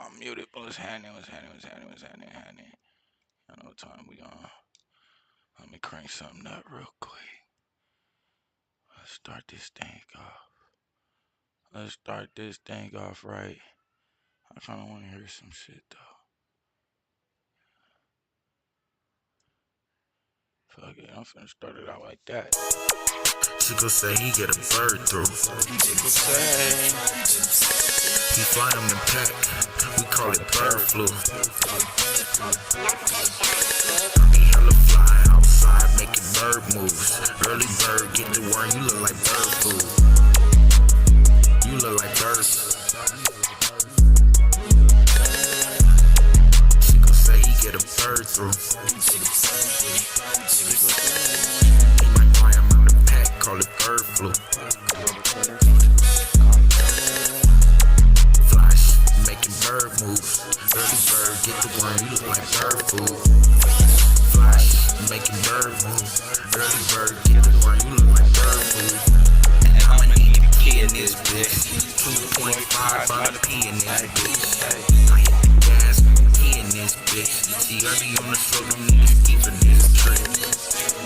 I'm muted, but what's happening? I know what time we on. Let me crank something up real quick. Let's start this thing off right. I kind of want to hear some shit, though. Fuck it, I'm finna start it out like that. She gon' say he get a bird through. She gon' say he fly him in pack. We call it bird flu. I be hella fly outside making bird moves. Early bird get the worm. You look like bird food. You look like bird. She gon' say he get a bird through. He might fly him out the pack. Call it bird flu. Bird moves, early bird get the worm, you look like bird food. Flash, making bird moves, early bird get the worm, you look like bird food. And I'ma need a key in this bitch, 2.5 on the P in this bitch. I hit the gas, P in this bitch. See early on the show, them niggas keeping this trick.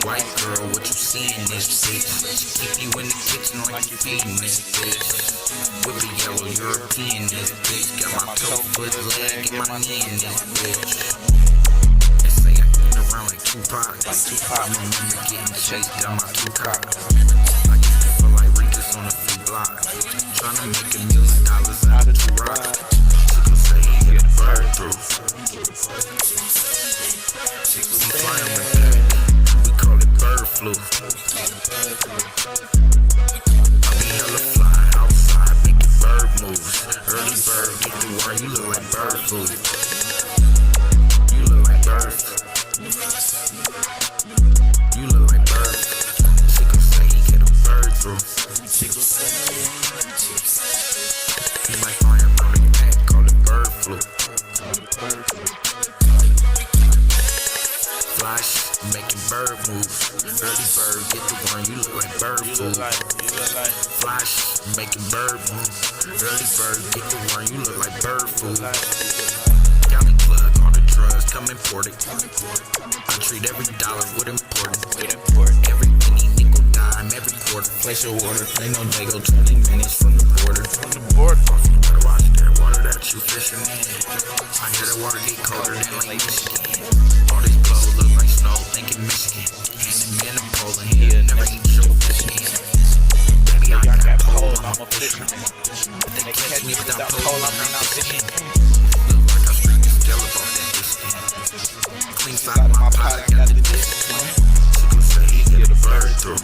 White girl, what you see in this bitch? She keep you in the kitchen like you feeding this bitch. With the yellow European this bitch. Got my toe, foot, leg, and my knee in this bitch. They say I get around like Tupac. I remember getting chased down my Tupac. I used to feel like Rickus on a free block. Tryna make $1 million out of T-Rock. She gon' say he get a bird through. She fly him in pack. We call it bird flu. I be hella fly outside making bird moves. Early bird get the worm. You look like bird food. You look like bird. You look like bird. She gon' say he get a bird through. He might fly him out in pack. Call it bird flu. Flash, making bird moves. Early bird, get the worm, you look like bird food. Flash, making bird moves. Early bird, get the worm, you look like bird food. Got me plug on the drugs, come imported. I treat every dollar with important. Every penny, nickel, dime, every quarter. Place your order, ain't no Dago, 20 minutes from the border. Better watch that water that you fishing in. I hear the water get colder than Lake Michigan. All these blows look like snow, thinking Michigan. Handing me in a pole and he'll never eat your fish again. Baby, I got that pole, I'm a fisherman. If they catch me without pole, I'm not fishing. Look like I'm screaming still about that Michigan. Clean side of my pot, I got the discipline. She gon' say he get a bird through.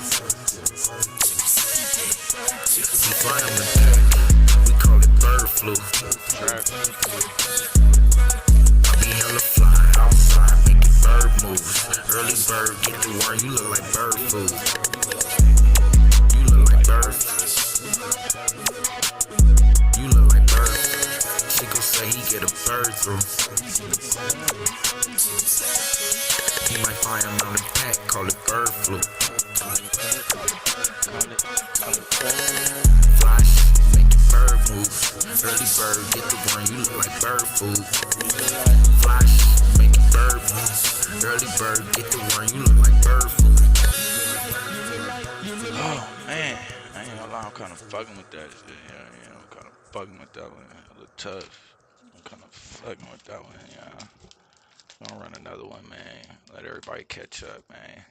He fly on the pack, we call it bird flu. I be hella fly outside making bird moves. Early bird get the worm, you look like bird food. You look like bird. You look like bird. She gon' say he get a bird through. He might fly him out in pack, call it bird flu. Flash, making bird moves. Early bird get the worm, you look like bird food. Flash, making bird moves. Early bird get the worm, you look like bird food. oh man, I ain't gonna lie, I'm kind of fucking with that shit. Yeah, I'm kind of fucking with that one. A little tough. I'm kind of fucking with that one. Yeah, I'm gonna run another one, man. Let everybody catch up, man.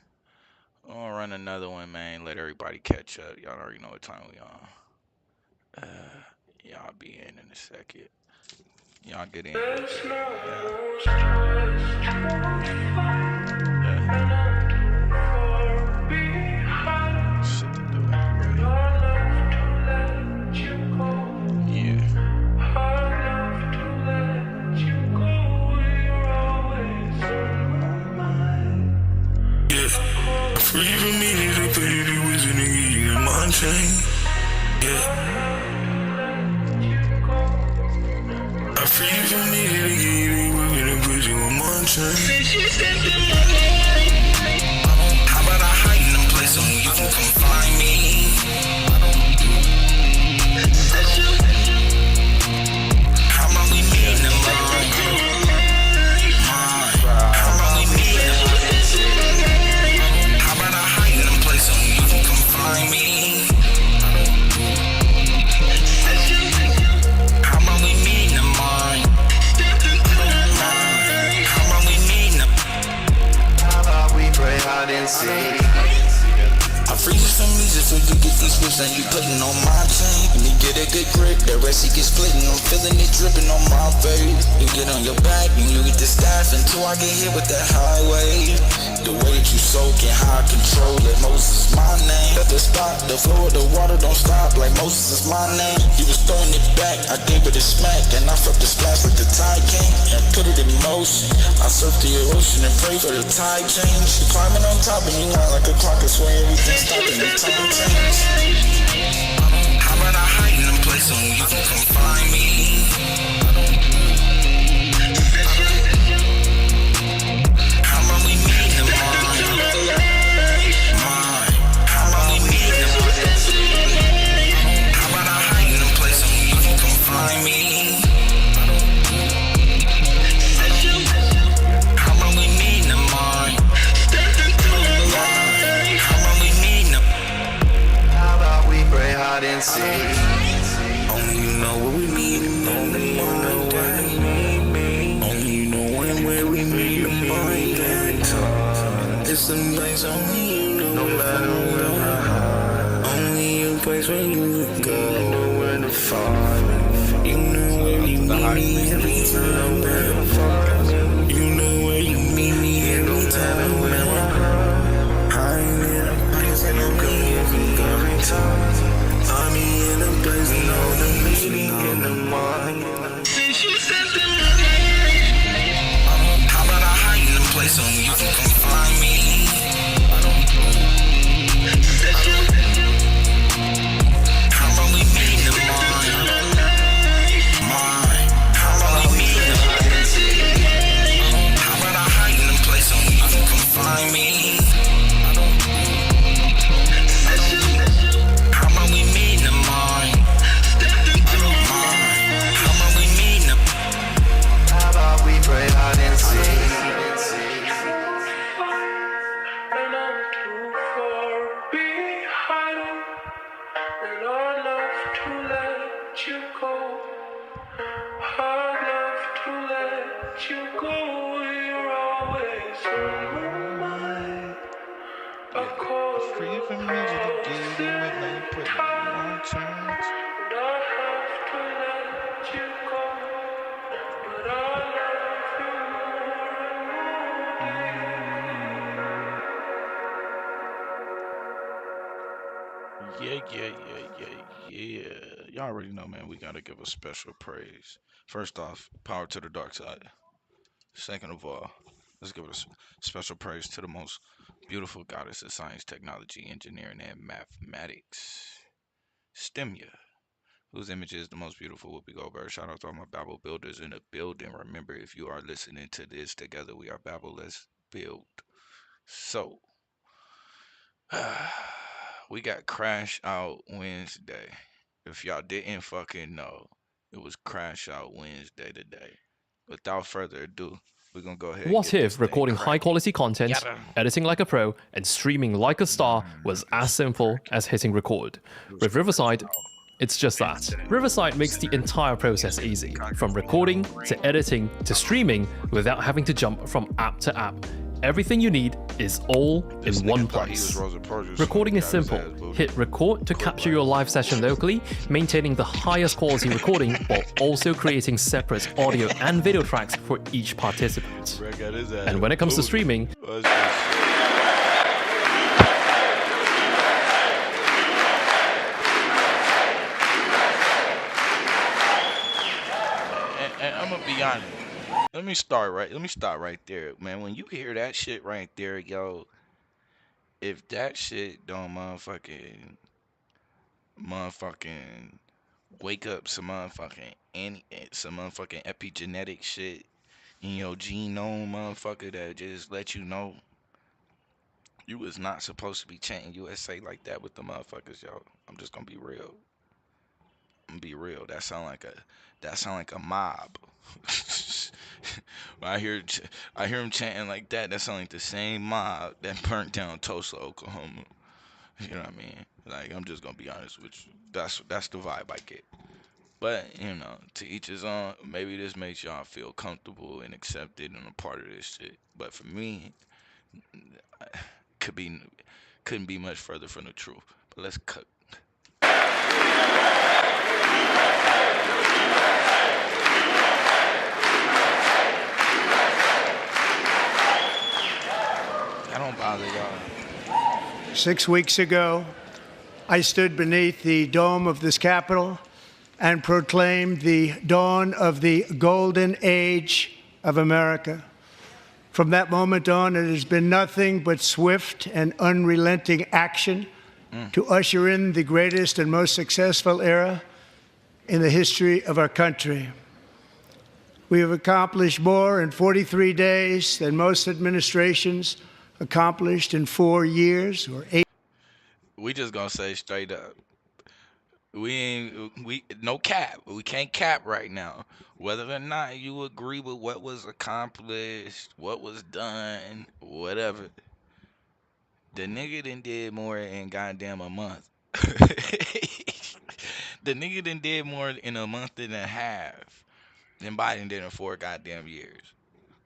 I'm gonna run another one, man. Let everybody catch up. Y'all already know what time we on. Y'all be in a second. Y'all get in. Shit to do Free from me, they put it with a nigga in my chain. I free from me, they get it with a pussy with my chain. How about I hide in a place so you can come find me? How about we meet in the before you get these whips, and you putting on my chain. Let me get a good grip, the rest he get splitting. I'm feeling it dripping on my face. You get on your back and you get the staff until I get hit with that highway. The way that you soak in high control, like Moses is my name. Let the stop, the flow of the water don't stop, like Moses is my name. He was throwing it back, I gave it a smack, and I felt the splash like the tide came and put it in motion. I surfed the ocean and prayed for the tide change. You climbing on top and you want like a clock, I swear everything stopping the time change. How about I hide in a place so you can come find me? How about we meet in the morning? How about we meet in the morning? How about I hide in a place so you can come find me? How about we meet in the morning? How about we meet in the morning? How about we pray hide and seek? Only you know where we meet, only you know where we meet. Only you know where we meet, the morning and time. It's the place only you know, no matter where. Only a place where you go, know where to find. You know where you meet me every time. You know where you meet me every time. I ain't in a place and I'm good every time. I'm in a place and all the meeting in the morning. Since you said the how about I hide in a place so you can come find me? How about we meet in the morning? How about we meet in the morning? How about I hide in a place so you can come find me? How about we meet in the morning? How about we meet in the how about we pray hide and seek? And I'm too far behind, and I'd love to let you go. I'd love to let you go. You're always on my mind. Free from music to give you it, now you put me on terms. And I have to let you go, but I love you more Yeah. Y'all already know, man, we gotta give a special praise. First off, power to the dark side. Second of all, let's give a special praise to the most beautiful goddess of science, technology, engineering, and mathematics, STEMia, whose image is the most beautiful Whoopi Goldberg. Shout out to all my Babel builders in the building. Remember, if you are listening to this together, we are Babel. Let's build. So, we got Crash Out Wednesday. If y'all didn't fucking know, it was Crash Out Wednesday today. Without further ado, we're gonna go ahead and What get this if thing recording high cracking. quality content, Yada. editing like a pro, and streaming like a star was as simple as hitting record? With Riverside, it's just that. Riverside makes the entire process easy, from recording to editing to streaming without having to jump from app to app. Everything you need is all in one place. Recording is simple. Hit record to capture your live session locally, maintaining the highest quality recording while also creating separate audio and video tracks for each participant. And when it comes to streaming, and I'm gonna be honest. Let me start right there, man. When you hear that shit right there, yo, if that shit don't motherfucking wake up some motherfucking epigenetic shit in your genome, motherfucker, that just let you know you was not supposed to be chanting USA like that with the motherfuckers, yo. I'm just gonna be real. That sound like a mob. When I hear him chanting like that. That sound like the same mob that burnt down Tulsa, Oklahoma. You know what I mean? Like, I'm just gonna be honest with you. That's the vibe I get. But to each his own. Maybe this makes y'all feel comfortable and accepted and a part of this shit. But for me, could be couldn't be much further from the truth. Let's cook. That don't bother y'all. 6 weeks ago, I stood beneath the dome of this Capitol and proclaimed the dawn of the golden age of America. From that moment on, it has been nothing but swift and unrelenting action to usher in the greatest and most successful era in the history of our country. We have accomplished more in 43 days than most administrations accomplished in 4 years or 8. We just gonna say straight up. We no cap. We can't cap right now. Whether or not you agree with what was accomplished, what was done, whatever. The nigga done did more in goddamn a month. The nigga done did more in a month and a half than Biden did in 4 goddamn years.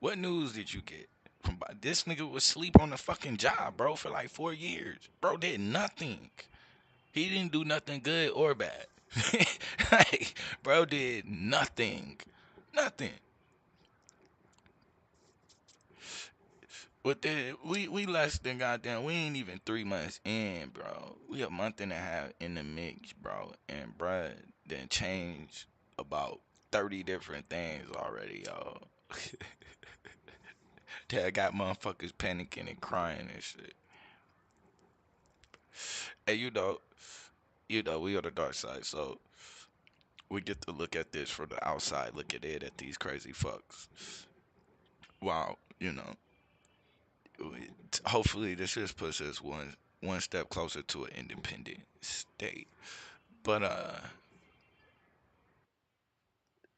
What news did you get from Biden? This nigga was asleep on the fucking job, bro, for like 4 years. Bro did nothing. He didn't do nothing good or bad. Like, bro did nothing. Nothing. But then we less than goddamn. We ain't even 3 months in, bro. We a month and a half in the mix, bro. And bruh then changed about 30 different things already, y'all. That got motherfuckers panicking and crying and shit. And you know, we on the dark side, so we get to look at this from the outside, look at it at these crazy fucks. Wow, hopefully this just puts us one step closer to an independent state. But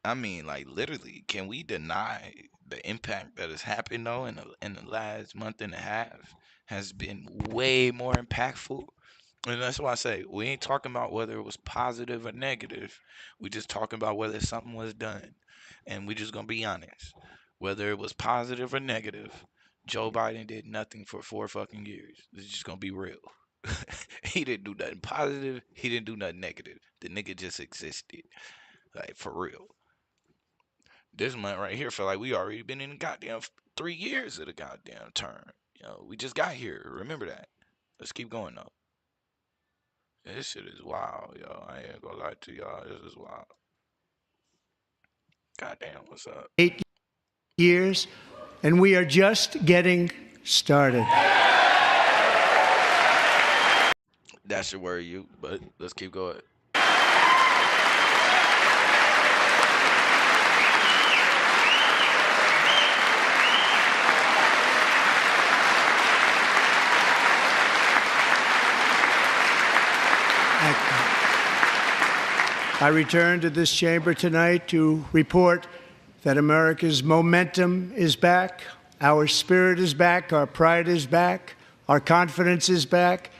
I mean, like literally, can we deny the impact that has happened though in the last month and a half has been way more impactful? And that's why I say we ain't talking about whether it was positive or negative. We just talking about whether something was done. And we just gonna be honest. Whether it was positive or negative, Joe Biden did nothing for 4 fucking years. It's just gonna be real. He didn't do nothing positive. He didn't do nothing negative. The nigga just existed. Like for real. This month right here feel like we already been in the goddamn 3 years of the goddamn term. We just got here. Remember that. Let's keep going though. This shit is wild, yo. I ain't gonna lie to y'all. This is wild. Goddamn, what's up? 8 years, and we are just getting started. That should worry you, but let's keep going. I return to this chamber tonight to report that America's momentum is back, our spirit is back, our pride is back, our confidence is back,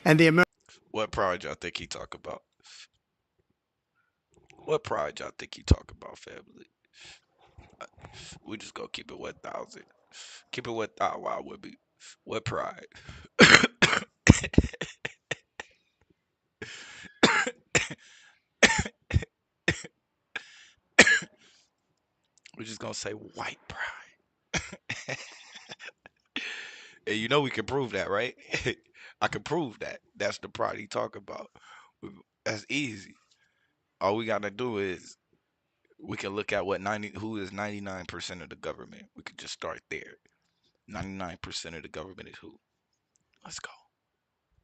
and the What pride y'all think he talk about? What pride y'all think he talk about, family? We just gonna keep it 1,000. Keep it 1,000 wild with me. What pride? We just gonna say white pride. And you know we can prove that, right? I can prove that. That's the pride he talk about. That's easy. All we gotta do is we can look at who is 99% of the government. We could just start there. 99% of the government is who? Let's go.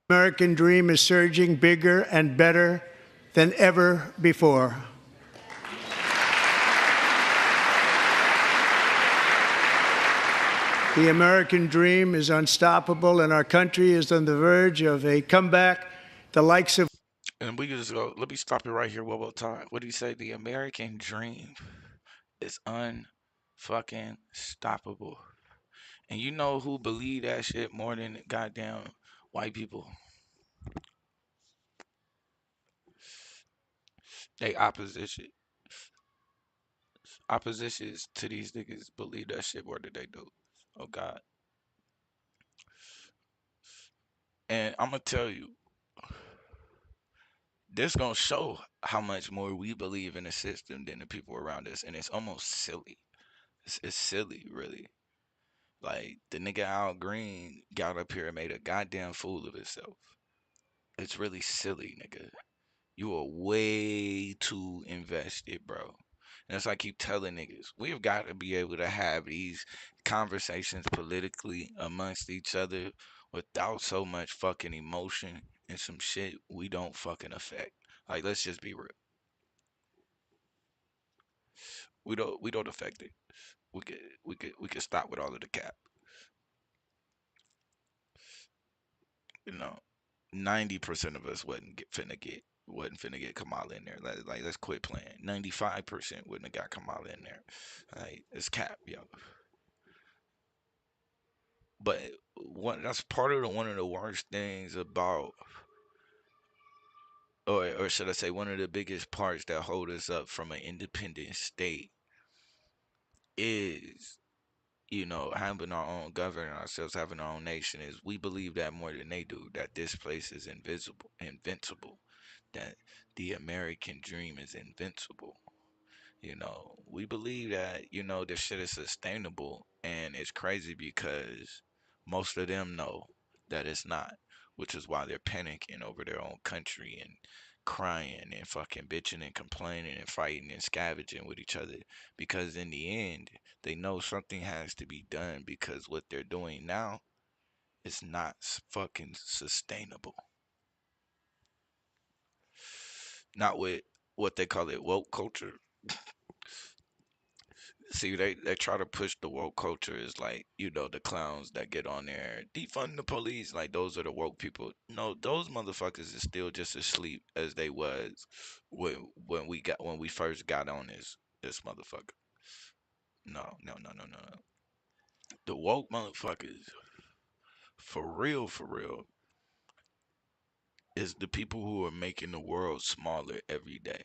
American dream is surging bigger and better than ever before. The American dream is unstoppable, and our country is on the verge of a comeback, the likes of. And we can just go, let me stop it right here one more time. What do you say? The American dream is unfucking stoppable. And you know who believe that shit more than goddamn white people? They opposition. Oppositions to these niggas believe that shit more than they do. Oh God. And I'm gonna tell you, this gonna show how much more we believe in the system than the people around us, and it's almost silly. It's silly, really. Like the nigga AlGreen got up here and made a goddamn fool of himself. It's really silly, nigga. You are way too invested, bro. And that's why I keep telling niggas, we've got to be able to have these conversations politically amongst each other without so much fucking emotion and some shit we don't fucking affect. Like, let's just be real. We don't affect it. We could stop with all of the cap. You know, 90% of us wasn't finna get Kamala in there. Like, let's quit playing. 95% wouldn't have got Kamala in there. Like, it's cap, yo. But that's part of one of the worst things about, or should I say, one of the biggest parts that hold us up from an independent state is, having our own governing ourselves, having our own nation, is we believe that more than they do, that this place is invincible, that the American dream is invincible. We believe that, this shit is sustainable, and it's crazy because most of them know that it's not, which is why they're panicking over their own country and crying and fucking bitching and complaining and fighting and scavenging with each other, because in the end, they know something has to be done because what they're doing now is not fucking sustainable. Not with what they call it woke culture. See, they try to push the woke culture as like, the clowns that get on there, defund the police, like those are the woke people. No, those motherfuckers is still just as asleep as they was when we first got on this motherfucker. No, no, no, no, no, no. The woke motherfuckers, for real, is the people who are making the world smaller every day.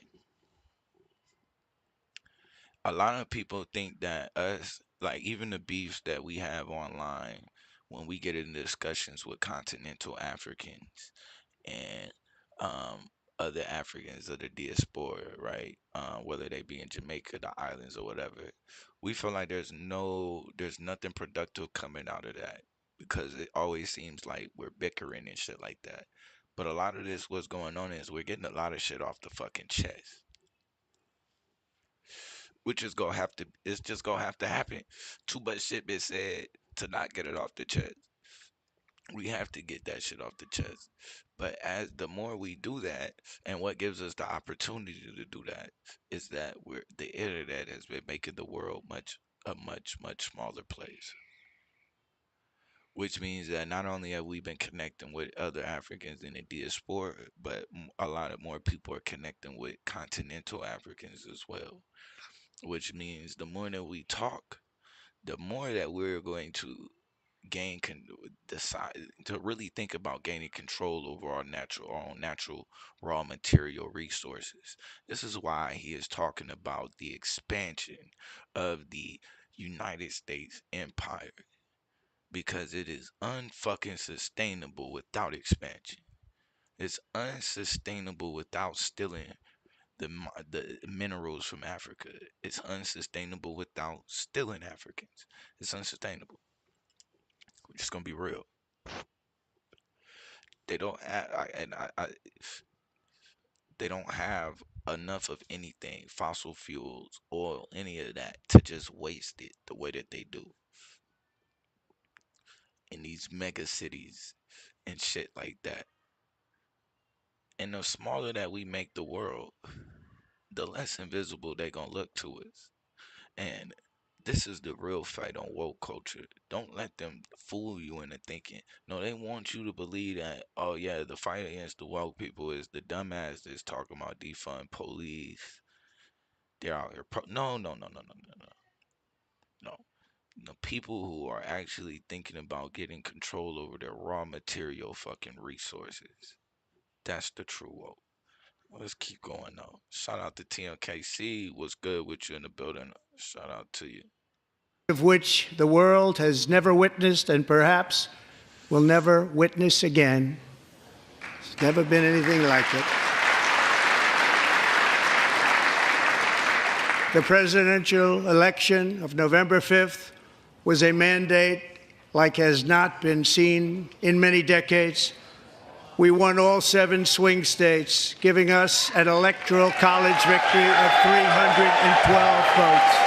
A lot of people think that us, like even the beefs that we have online, when we get into discussions with continental Africans and other Africans of the diaspora, right? Whether they be in Jamaica, the islands, or whatever, we feel like there's nothing productive coming out of that because it always seems like we're bickering and shit like that. But a lot of this, what's going on is we're getting a lot of shit off the fucking chest, which is gonna have to it's just gonna have to happen. Too much shit been said to not get it off the chest. We have to get that shit off the chest. But as the more we do that, and what gives us the opportunity to do that is that the internet has been making the world much smaller place. Which means that not only have we been connecting with other Africans in the diaspora, but a lot of more people are connecting with continental Africans as well. Which means the more that we talk, the more that we're going to decide to really think about gaining control over our own natural raw material resources. This is why he is talking about the expansion of the United States empire, because it is unfucking sustainable without expansion. It's unsustainable without stealing the minerals from Africa. It's unsustainable without stealing Africans. It's unsustainable. We're just gonna be real. They don't have, they don't have enough of anything, fossil fuels, oil, any of that, to just waste it the way that they do in these mega cities and shit like that. And the smaller that we make the world, the less invisible they gonna look to us. And this is the real fight on woke culture. Don't let them fool you into thinking. No, they want you to believe that, oh yeah, the fight against the woke people is the dumbass that's talking about defund police. They're out here. No, no, no, no, no, no, no, no. The people who are actually thinking about getting control over their raw material fucking resources. That's the true woke. Let's keep going though. Shout out to TMKC. What's good with you in the building? Shout out to you. Of which the world has never witnessed and perhaps will never witness again. There's never been anything like it. The presidential election of November 5th was a mandate like has not been seen in many decades. We won all 7 swing states, giving us an electoral college victory of 312 votes.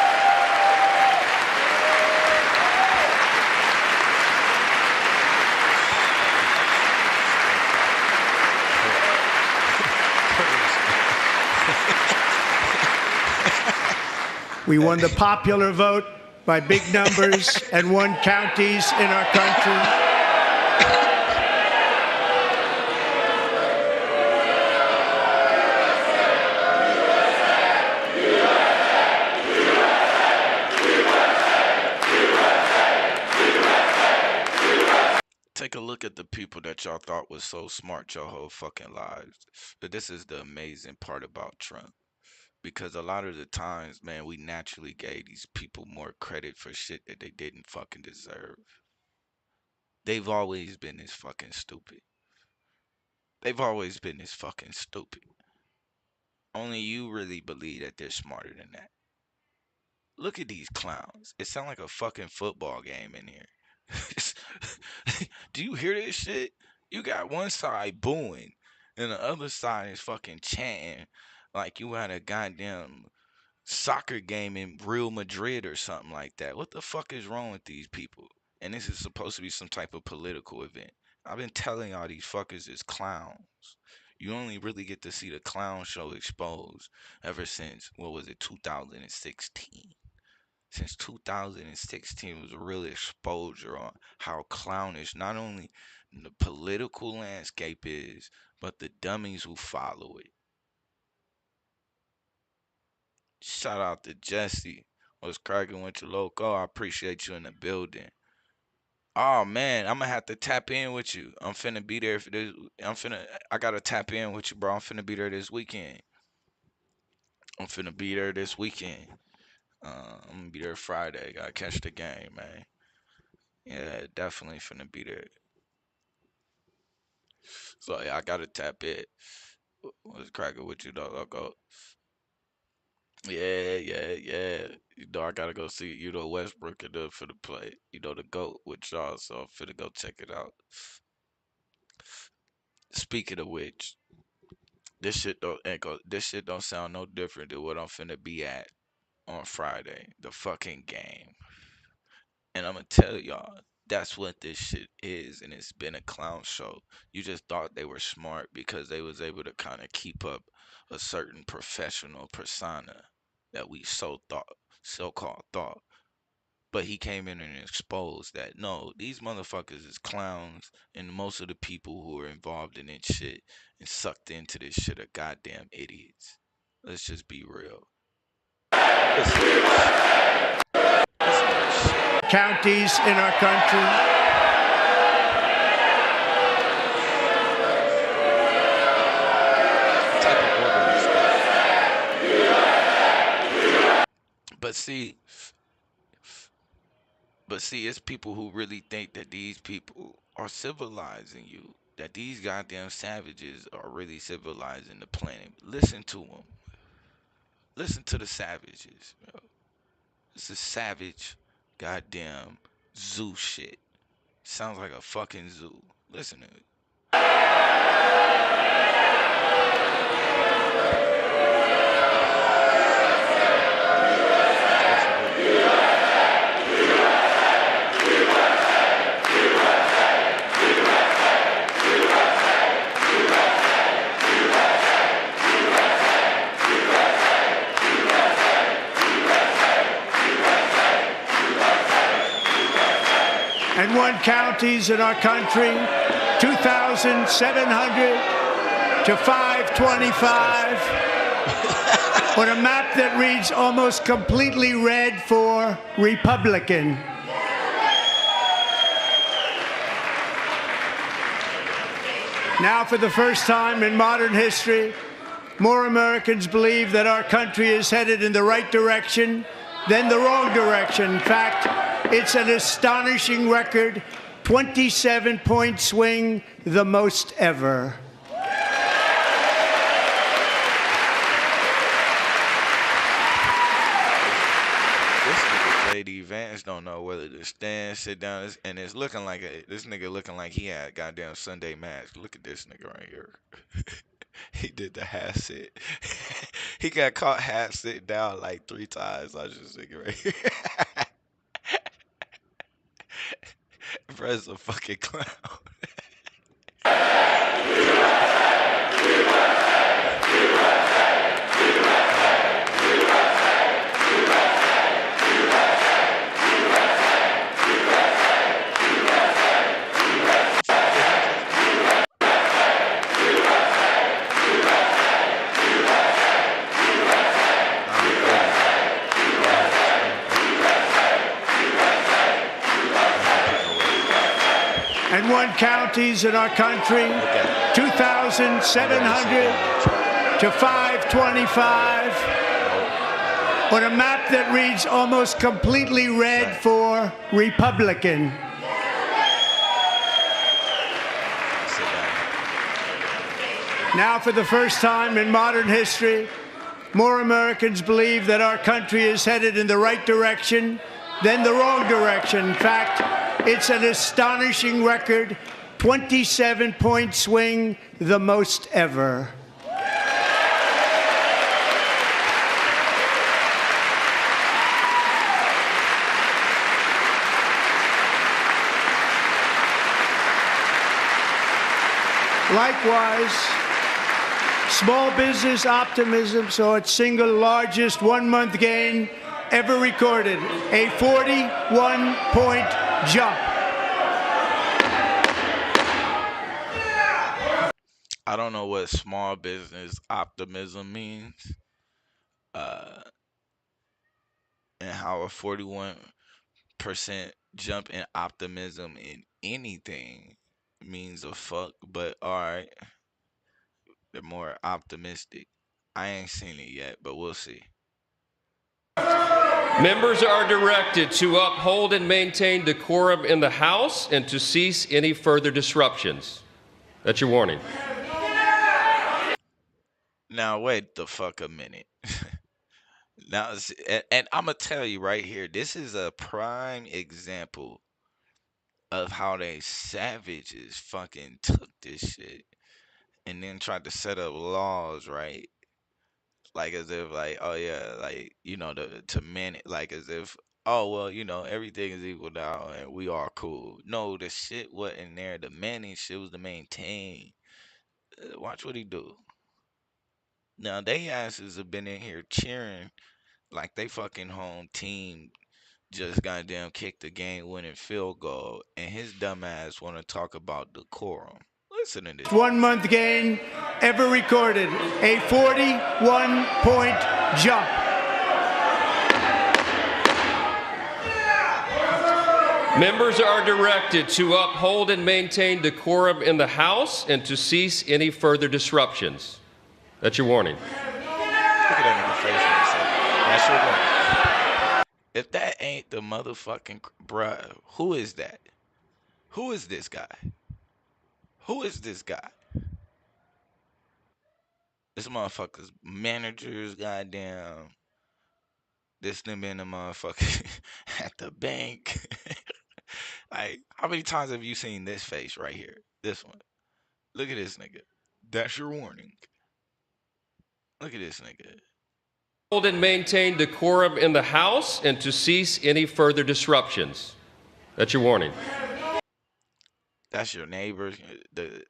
We won the popular vote by big numbers and won counties in our country. Take a look at the people that y'all thought was so smart your whole fucking lives. But this is the amazing part about Trump. Because a lot of the times, man, we naturally gave these people more credit for shit that they didn't fucking deserve. They've always been this fucking stupid. They've always been this fucking stupid. Only you really believe that they're smarter than that. Look at these clowns. It sounds like a fucking football game in here. Do you hear this shit? You got one side booing, and the other side is fucking chanting like you had a goddamn soccer game in Real Madrid or something like that. What the fuck is wrong with these people? And this is supposed to be some type of political event. I've been telling y'all these fuckers is clowns. You only really get to see the clown show exposed ever since, what was it, 2016. Since 2016 was a real exposure on how clownish not only the political landscape is, but the dummies who follow it. Shout out to Jesse. What's cracking with you, loco? I appreciate you in the building. Oh man, I'm gonna have to tap in with you. I'm finna be there for this. I gotta tap in with you, bro. I'm finna be there this weekend. I'm gonna be there Friday. Gotta catch the game, man. Yeah, definitely finna be there. So yeah, I gotta tap in. What's cracking with you, though, loco? Yeah. I gotta go see, Westbrook and for the play. The GOAT with y'all, so I'm finna go check it out. Speaking of which, this shit don't sound no different than what I'm finna be at on Friday. The fucking game. And I'm gonna tell y'all, that's what this shit is, and it's been a clown show. You just thought they were smart because they was able to kind of keep up a certain professional persona that we so-called thought. But he came in and exposed that no, these motherfuckers is clowns, and most of the people who are involved in this shit and sucked into this shit are goddamn idiots. Let's just be real. Counties in our country. But see, it's people who really think that these people are civilizing you. That these goddamn savages are really civilizing the planet. Listen to them. Listen to the savages, bro. This is savage, goddamn zoo shit. Sounds like a fucking zoo. Listen to it. And won counties in our country, 2,700 to 525, on a map that reads almost completely red for Republican. Now, for the first time in modern history, more Americans believe that our country is headed in the right direction than the wrong direction. In fact, it's an astonishing record, 27-point swing, the most ever. JD Vance don't know whether to stand, sit down, and it's looking like this nigga looking like he had goddamn Sunday mask. Look at this nigga right here. He did the half sit. He got caught half sit down like 3 times. I just nigga right here. Brad's a fucking clown. And won counties in our country, 2,700 to 525, on a map that reads almost completely red for Republican. Now, for the first time in modern history, more Americans believe that our country is headed in the right direction than the wrong direction. In fact, it's an astonishing record, 27-point swing, the most ever. Likewise, small business optimism saw its single largest one-month gain ever recorded, a 41-point jump. I don't know what small business optimism means, and how a 41% jump in optimism in anything means a fuck, but alright, they're more optimistic. I ain't seen it yet, but we'll see. Members are directed to uphold and maintain decorum in the House and to cease any further disruptions. That's your warning. Now, wait the fuck a minute. Now, and I'm going to tell you right here, this is a prime example of how they savages fucking took this shit and then tried to set up laws, right? Like as if like, oh yeah, like, you know, to man it, like as if, oh well, you know, everything is equal now and we are cool. No, the shit wasn't there. The manning shit was to maintain. Watch what he do. Now they asses have been in here cheering like they fucking home team just goddamn kicked the game-winning field goal, and his dumb ass want to talk about decorum. Listen to this. One-month gain ever recorded, a 41-point jump. Members are directed to uphold and maintain decorum in the House and to cease any further disruptions. That's your warning. Look at that nigga face when he said that. That's your warning. If that ain't the motherfucking bruh, who is that? Who is this guy? Who is this guy? This motherfucker's managers, goddamn. This nigga in the motherfucker at the bank. Like, how many times have you seen this face right here? This one. Look at this nigga. That's your warning. Look at this nigga. Hold and maintain decorum in the House and to cease any further disruptions. That's your warning. That's your neighbor.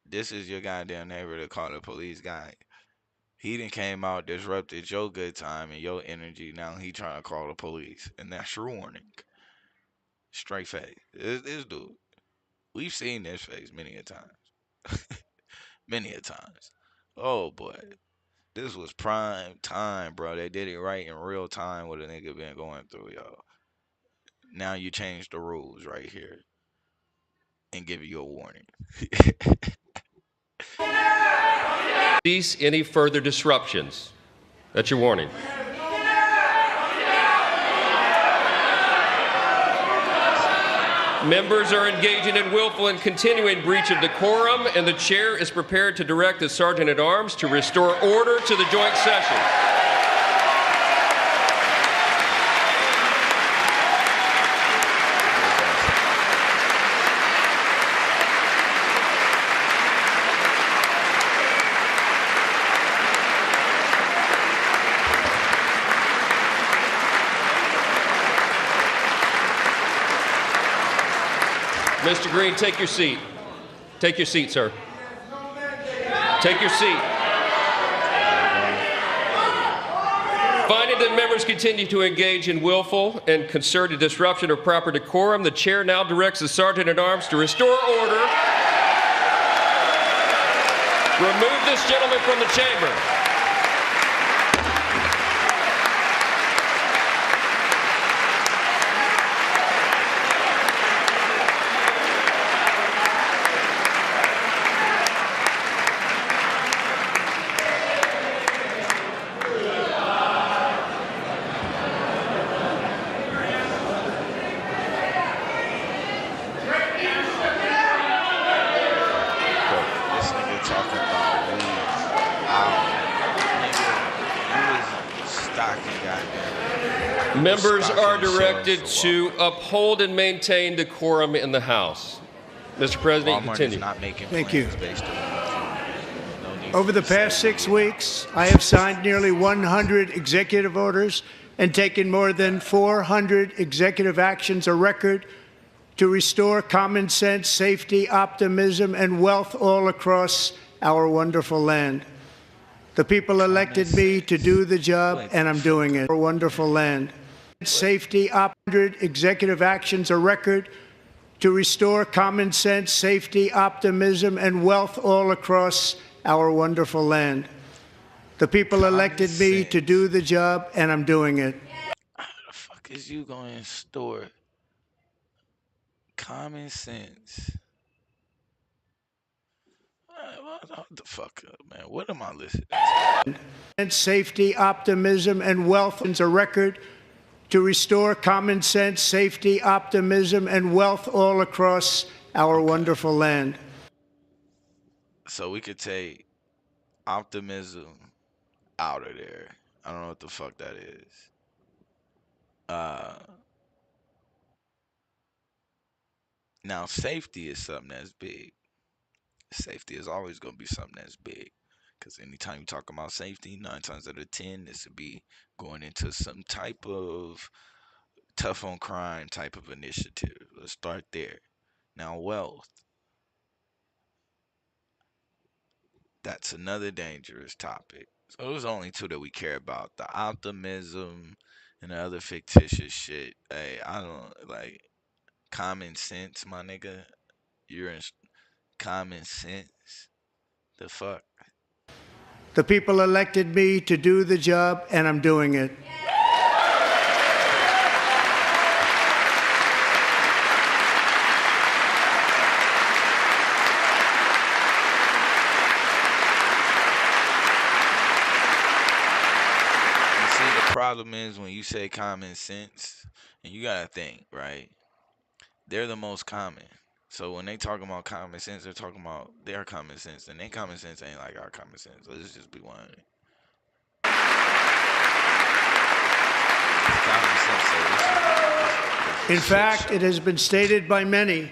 This is your goddamn neighbor to call the police guy. He done came out, disrupted your good time and your energy. Now he trying to call the police. And that's your warning. Straight face. This dude. We've seen this face many a times. Many a times. Oh, boy. This was prime time, bro. They did it right in real time what a nigga been going through, yo. Now you change the rules right here and give you a warning. Cease any further disruptions. That's your warning. Members are engaging in willful and continuing breach of decorum, and the chair is prepared to direct the Sergeant at Arms to restore order to the joint session. Mr. Green, take your seat. Take your seat, sir. Take your seat. Finding that members continue to engage in willful and concerted disruption of proper decorum, the chair now directs the Sergeant-at-Arms to restore order. Remove this gentleman from the chamber. This nigga talking about weed. Nigga, you was stocking, goddamn. Members are directed to uphold and maintain decorum in the House. Mr. President, Walmart continue. is not making Thank you. plans based on no need Over the to say past that. 6 weeks, I have signed nearly 100 executive orders and taken more than 400 executive actions, a record to restore common sense, safety, optimism, and wealth all across our wonderful land. The people elected me to do the job, and I'm doing it. Our wonderful land. Safety, 100 executive actions, a record to restore common sense, safety, optimism, and wealth all across our wonderful land. The people elected me to do the job, and I'm doing it. How the fuck is you going to store common sense? What the fuck up, man? What am I listening to? And safety, optimism, and wealth is a record to restore common sense, safety, optimism, and wealth all across our wonderful land. So we could take optimism out of there. I don't know what the fuck that is. Now safety is something that's big. Safety is always going to be something that's big. Because anytime you talk about safety, 9 times out of 10, this would be going into some type of tough on crime type of initiative. Let's start there. Now, wealth. That's another dangerous topic. So those are only 2 that we care about. The optimism and the other fictitious shit. Hey, I don't like common sense, my nigga. You're in common sense. The fuck? The people elected me to do the job, and I'm doing it. You see, the problem is when you say common sense, and you gotta think, right? They're the most common. So when they talk about common sense, they're talking about their common sense, and their common sense ain't like our common sense. Let's just be one. Common sense say In fact, it has been stated by many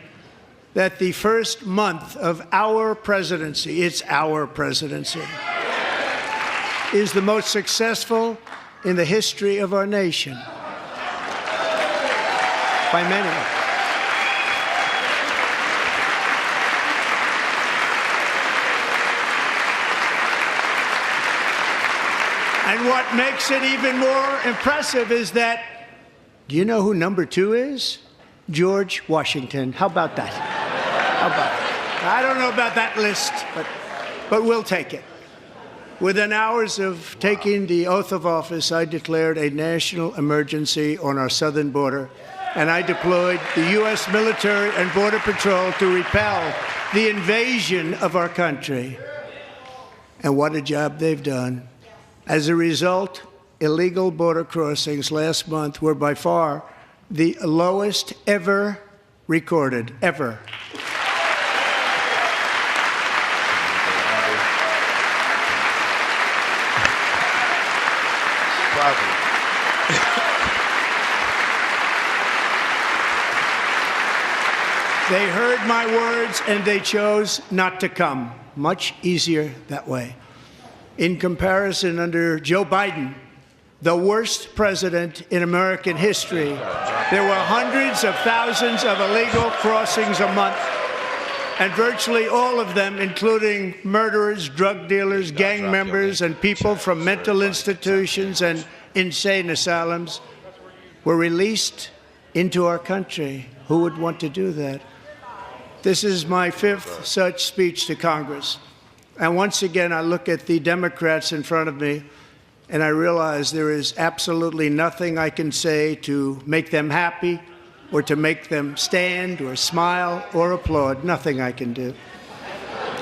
that the first month of our presidency, it's our presidency, is the most successful in the history of our nation. By many. And what makes it even more impressive is that, do you know who number 2 is? George Washington. How about that? How about that? I don't know about that list, but we'll take it. Within hours of taking the oath of office, I declared a national emergency on our southern border, and I deployed the U.S. military and Border Patrol to repel the invasion of our country. And what a job they've done. As a result, illegal border crossings last month were by far the lowest ever recorded, ever. Probably. They heard my words and they chose not to come. Much easier that way. In comparison, under Joe Biden, the worst president in American history. There were hundreds of thousands of illegal crossings a month, and virtually all of them, including murderers, drug dealers, gang members, and people from mental institutions and insane asylums, were released into our country. Who would want to do that? This is my fifth such speech to Congress. And once again, I look at the Democrats in front of me, and I realize there is absolutely nothing I can say to make them happy or to make them stand or smile or applaud. Nothing I can do.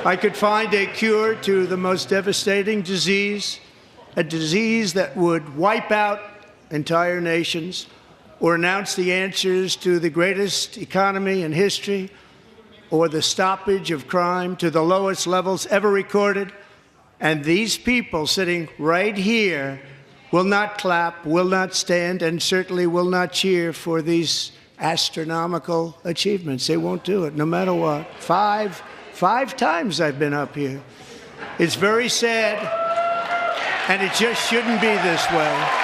I could find a cure to the most devastating disease, a disease that would wipe out entire nations, or announce the answers to the greatest economy in history, or the stoppage of crime to the lowest levels ever recorded. And these people sitting right here will not clap, will not stand, and certainly will not cheer for these astronomical achievements. They won't do it, no matter what. Five times I've been up here. It's very sad, and it just shouldn't be this way.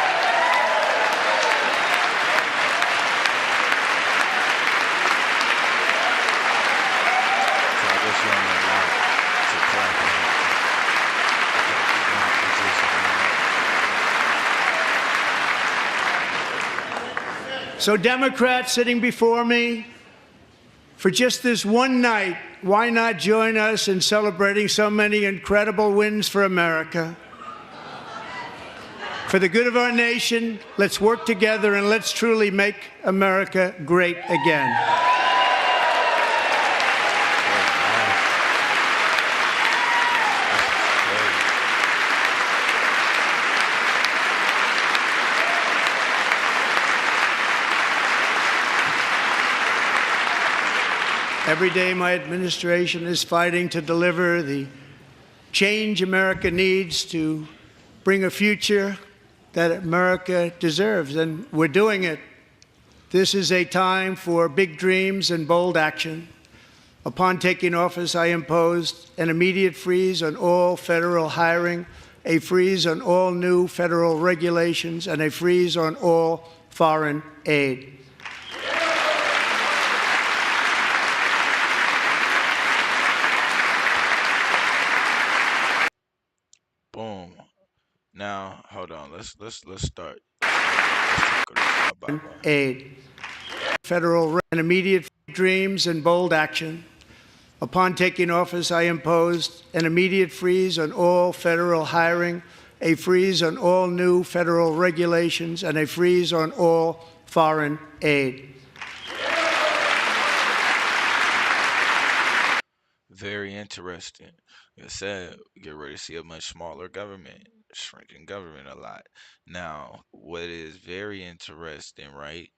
So Democrats sitting before me, for just this one night, why not join us in celebrating so many incredible wins for America? For the good of our nation, let's work together and let's truly make America great again. Every day, my administration is fighting to deliver the change America needs to bring a future that America deserves, and we're doing it. This is a time for big dreams and bold action. Upon taking office, I imposed an immediate freeze on all federal hiring, a freeze on all new federal regulations, and a freeze on all foreign aid. Boom. Now, hold on. Let's start. Let's talk about Aid. Federal and immediate dreams and bold action. Upon taking office, I imposed an immediate freeze on all federal hiring, a freeze on all new federal regulations, and a freeze on all foreign aid. Very interesting. Like I said, we get ready to see a much smaller government, shrinking government a lot. Now, what is very interesting, right,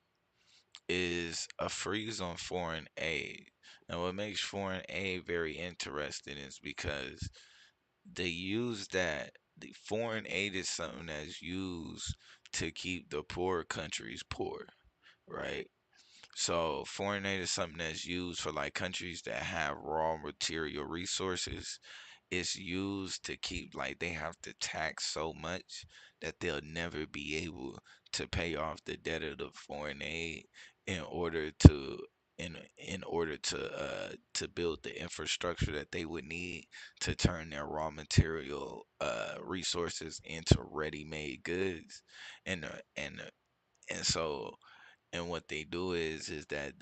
is a freeze on foreign aid. Now, what makes foreign aid very interesting is because they use that the foreign aid is something that's used to keep the poor countries poor, right? So foreign aid is something that's used for like countries that have raw material resources. It's used to keep like they have to tax so much that they'll never be able to pay off the debt of the foreign aid in order to to build the infrastructure that they would need to turn their raw material resources into ready-made goods and and so and what they do is that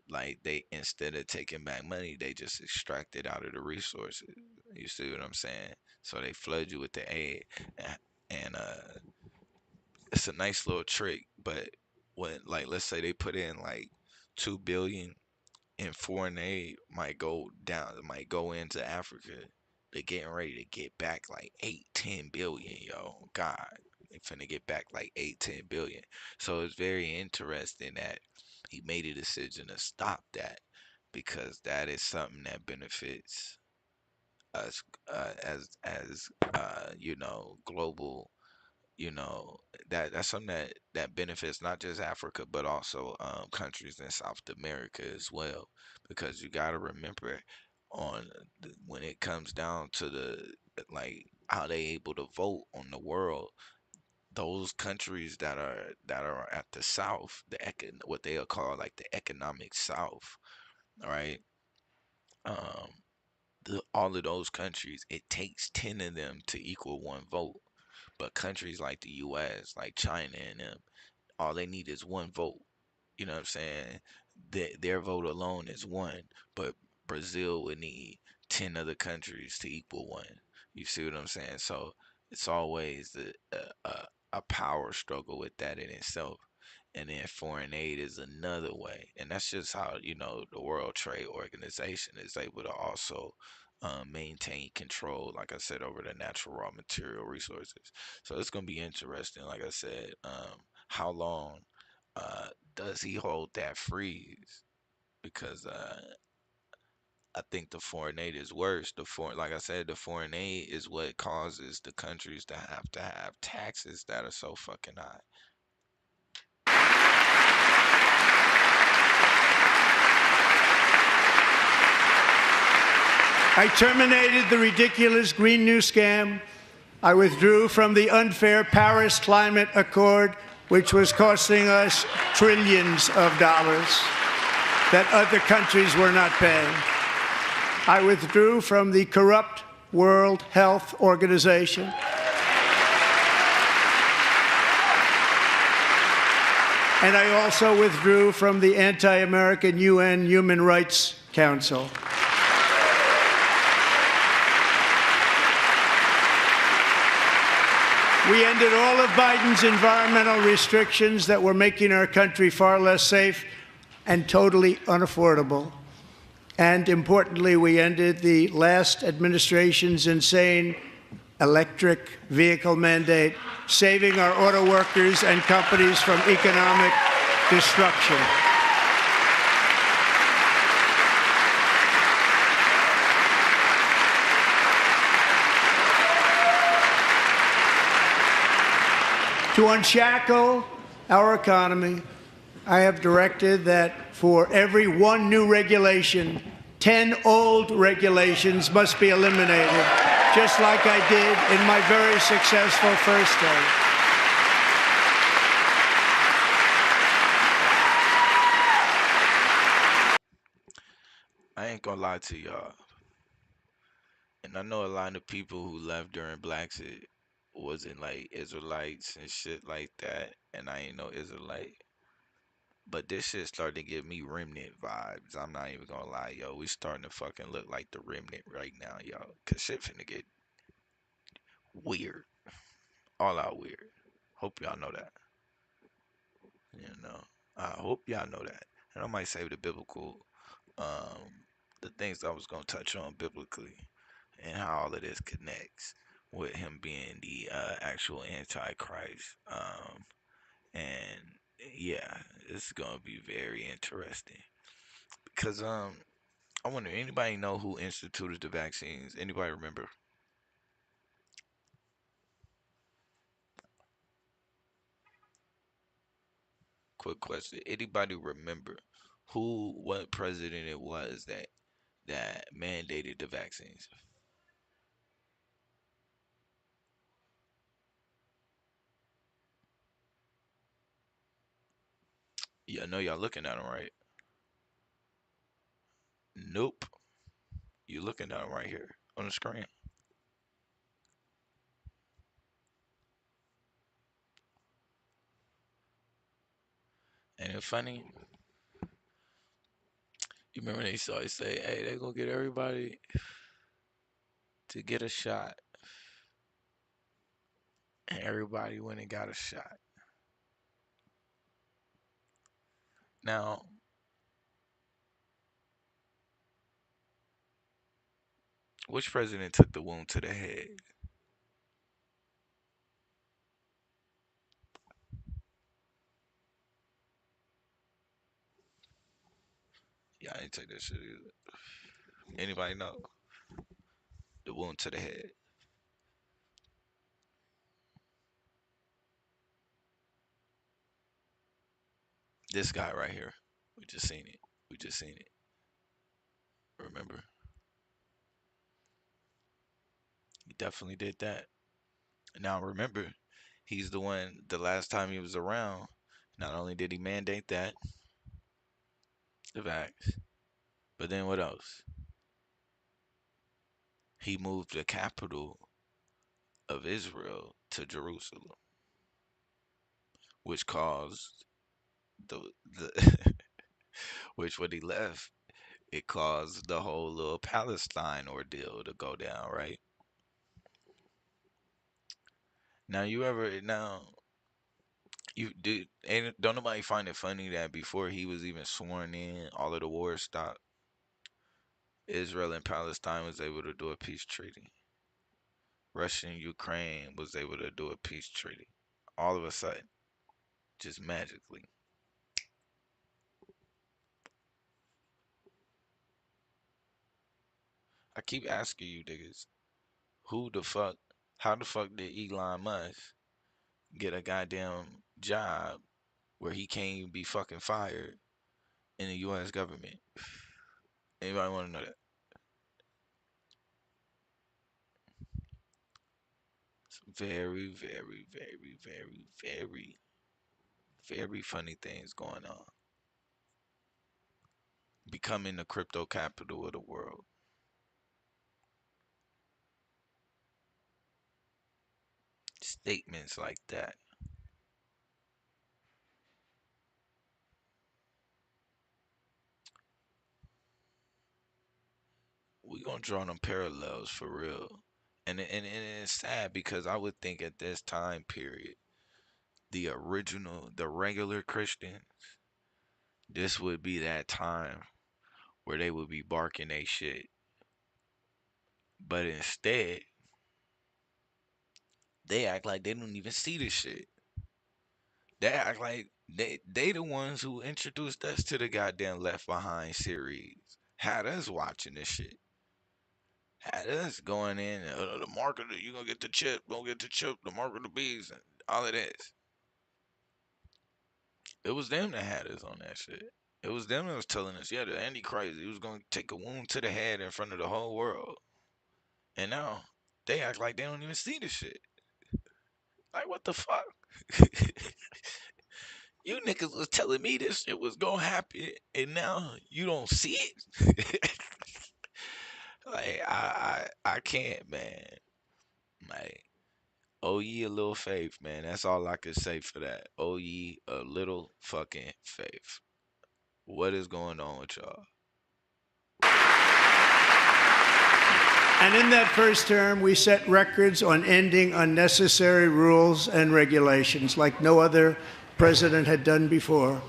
like they instead of taking back money, they just extract it out of the resources. You see what I'm saying? So they flood you with the aid, and it's a nice little trick. But when like let's say they put in like 2 billion in foreign aid, might go into Africa. They're getting ready to get back like 8-10 billion, yo. God, they finna get back like 8-10 billion. So it's very interesting that he made a decision to stop that because that is something that benefits us as global. You know that's something that benefits not just Africa but also countries in South America as well, because you got to remember when it comes down to the like how they able to vote on the world, those countries that are at the south, what they'll call like the economic south, all right? Um, all of those countries, it takes 10 of them to equal one vote. But countries like the US, like China and them, all they need is one vote. You know what I'm saying? Their vote alone is one, but Brazil would need 10 other countries to equal one. You see what I'm saying? So it's always a power struggle with that in itself. And then foreign aid is another way. And that's just how, the World Trade Organization is able to also maintain control, like I said, over the natural raw material resources. So it's going to be interesting, like I said, how long does he hold that freeze? Because I think the foreign aid is worse. Like I said, the foreign aid is what causes the countries to have taxes that are so fucking high. I terminated the ridiculous Green New Scam. I withdrew from the unfair Paris Climate Accord, which was costing us trillions of dollars that other countries were not paying. I withdrew from the corrupt World Health Organization. And I also withdrew from the anti-American UN Human Rights Council. We ended all of Biden's environmental restrictions that were making our country far less safe and totally unaffordable. And importantly, we ended the last administration's insane electric vehicle mandate, saving our auto workers and companies from economic destruction. To unshackle our economy, I have directed that for every one new regulation, 10 old regulations must be eliminated, just like I did in my very successful first term. I ain't gonna lie to y'all. And I know a lot of people who left during Blacksit wasn't like Israelites and shit like that. And I ain't no Israelite. But this shit started to give me remnant vibes. I'm not even gonna lie, yo. We starting to fucking look like the remnant right now, yo. Cause shit finna get weird. All out weird. Hope y'all know that. You know. I hope y'all know that. And I might save um the things I was gonna touch on biblically and how all of this connects with him being the actual antichrist. And yeah, it's gonna be very interesting because I wonder, anybody know who instituted the vaccines? Anybody remember? Quick question. Anybody remember what president it was that mandated the vaccines? Yeah, I know y'all looking at him, right? Nope. You looking at him right here on the screen. And it's funny, you remember they always say, "Hey, they gonna get everybody to get a shot," and everybody went and got a shot. Now, which president took the wound to the head? Yeah, I didn't take that shit either. Anybody know the wound to the head? This guy right here. We just seen it. We just seen it. Remember? He definitely did that. Now remember, He's the one, the last time he was around, not only did he mandate that, the vax, but then what else? He moved the capital of Israel to Jerusalem, which caused the which when he left, it caused the whole little Palestine ordeal to go down, right? Now you did ain't don't nobody find it funny that before he was even sworn in, all of the wars stopped. Israel and Palestine was able to do a peace treaty. Russia and Ukraine was able to do a peace treaty. All of a sudden, just magically. I keep asking you niggas, who the fuck, how the fuck did Elon Musk get a goddamn job where he can't even be fucking fired in the U.S. government? Anybody want to know that? Some very, very, very, very, very, very funny things going on. Becoming the crypto capital of the world. Statements like that. We gonna draw them parallels for real. And it's sad because I would think at this time period, the regular Christians, this would be that time where they would be barking they shit. But instead, they act like they don't even see this shit. They act like they the ones who introduced us to the goddamn Left Behind series. Had us watching this shit. Had us going in, the mark of the, you gonna get the chip, don't get the chip, the mark of the beast, and all of this. It was them that had us on that shit. It was them that was telling us, yeah, the Antichrist, he was gonna take a wound to the head in front of the whole world. And now they act like they don't even see the shit. Like, what the fuck? You niggas was telling me this shit was gonna happen, and now you don't see it. Like, I can't, man. Like, oh ye a little faith, man. That's all I can say for that. Oh ye a little fucking faith. What is going on with y'all? And in that first term, we set records on ending unnecessary rules and regulations like no other president had done before.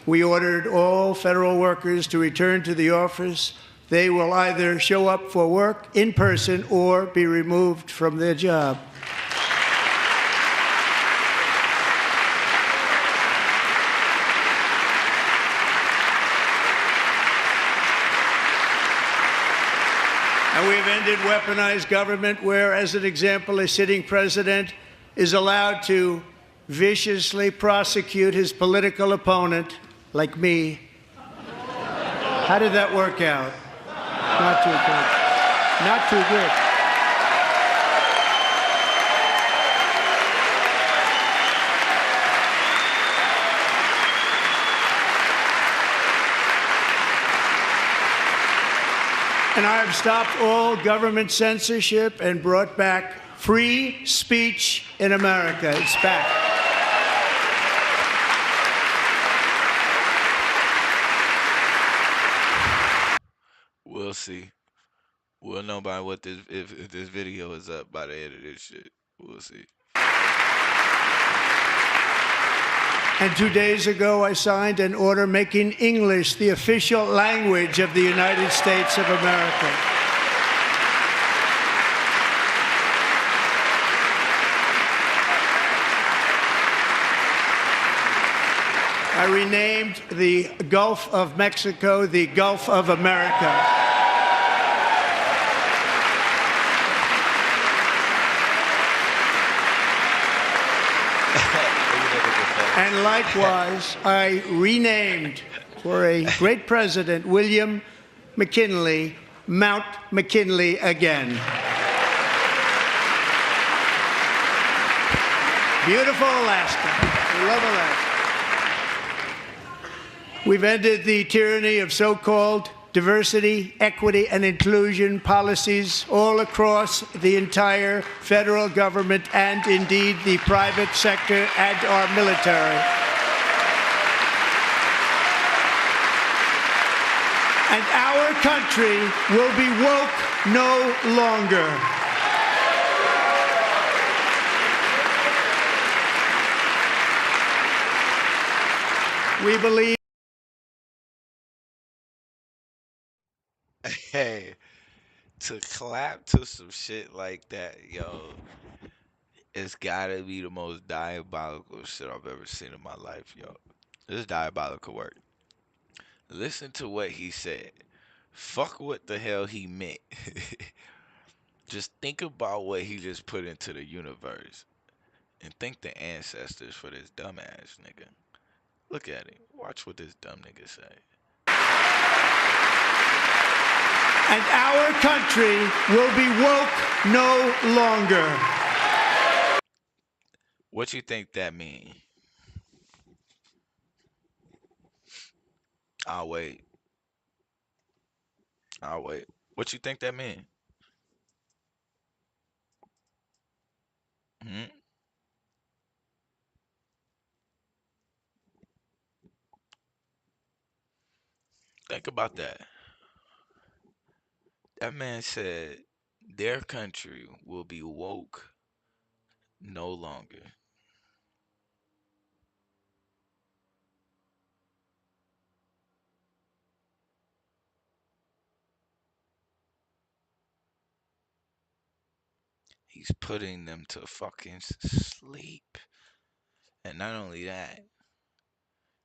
We ordered all federal workers to return to the office. They will either show up for work in person or be removed from their job. And we have ended weaponized government where, as an example, a sitting president is allowed to viciously prosecute his political opponent, like me. How did that work out? Not too good. Not too good. And I have stopped all government censorship and brought back free speech in America. It's back. We'll see. We'll know by what this if this video is up by the end of this shit. We'll see. And 2 days ago, I signed an order making English the official language of the United States of America. I renamed the Gulf of Mexico the Gulf of America. And likewise, I renamed, for a great president, William McKinley, Mount McKinley again. Beautiful Alaska. We love Alaska. We've ended the tyranny of so-called diversity, equity, and inclusion policies all across the entire federal government and indeed the private sector and our military. And our country will be woke no longer. We believe. Hey, to clap to some shit like that, yo, it's gotta be the most diabolical shit I've ever seen in my life, yo. This is diabolical work. Listen to what he said. Fuck what the hell he meant. Just think about what he just put into the universe. And thank the ancestors for this dumbass nigga. Look at it. Watch what this dumb nigga say. And our country will be woke no longer. What you think that mean? I'll wait. I'll wait. What you think that mean? Hmm? Think about that. That man said their country will be woke no longer. He's putting them to fucking sleep. And not only that,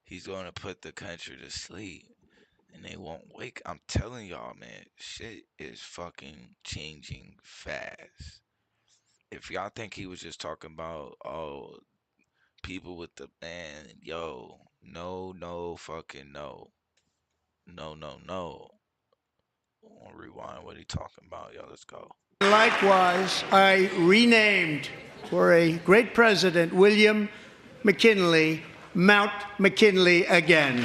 he's going to put the country to sleep. And they won't wake. I'm telling y'all, man, shit is fucking changing fast. If y'all think he was just talking about, oh, people with the man, yo, no, no, fucking no. No, no, no. I'm gonna rewind what he talking about. Yo, let's go. Likewise, I renamed for a great president, William McKinley, Mount McKinley again.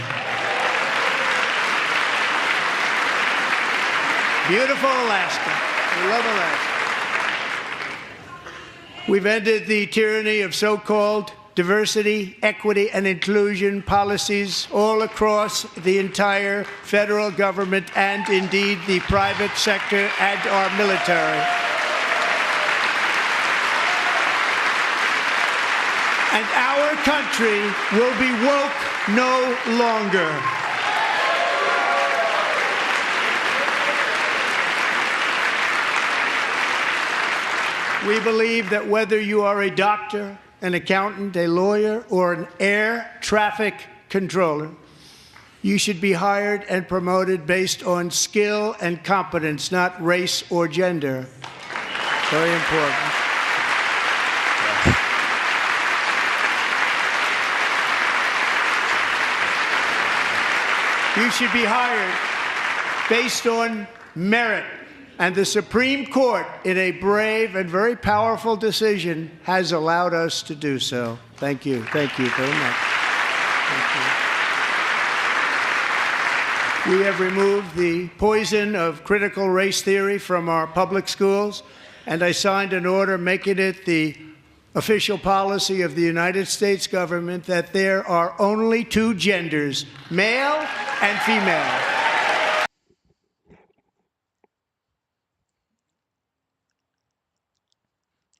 Beautiful Alaska. We love Alaska. We've ended the tyranny of so-called diversity, equity, and inclusion policies all across the entire federal government and indeed the private sector and our military. And our country will be woke no longer. We believe that whether you are a doctor, an accountant, a lawyer, or an air traffic controller, you should be hired and promoted based on skill and competence, not race or gender. Very important. You should be hired based on merit. And the Supreme Court, in a brave and very powerful decision, has allowed us to do so. Thank you. Thank you very much. Thank you. We have removed the poison of critical race theory from our public schools, and I signed an order making it the official policy of the United States government that there are only two genders, male and female.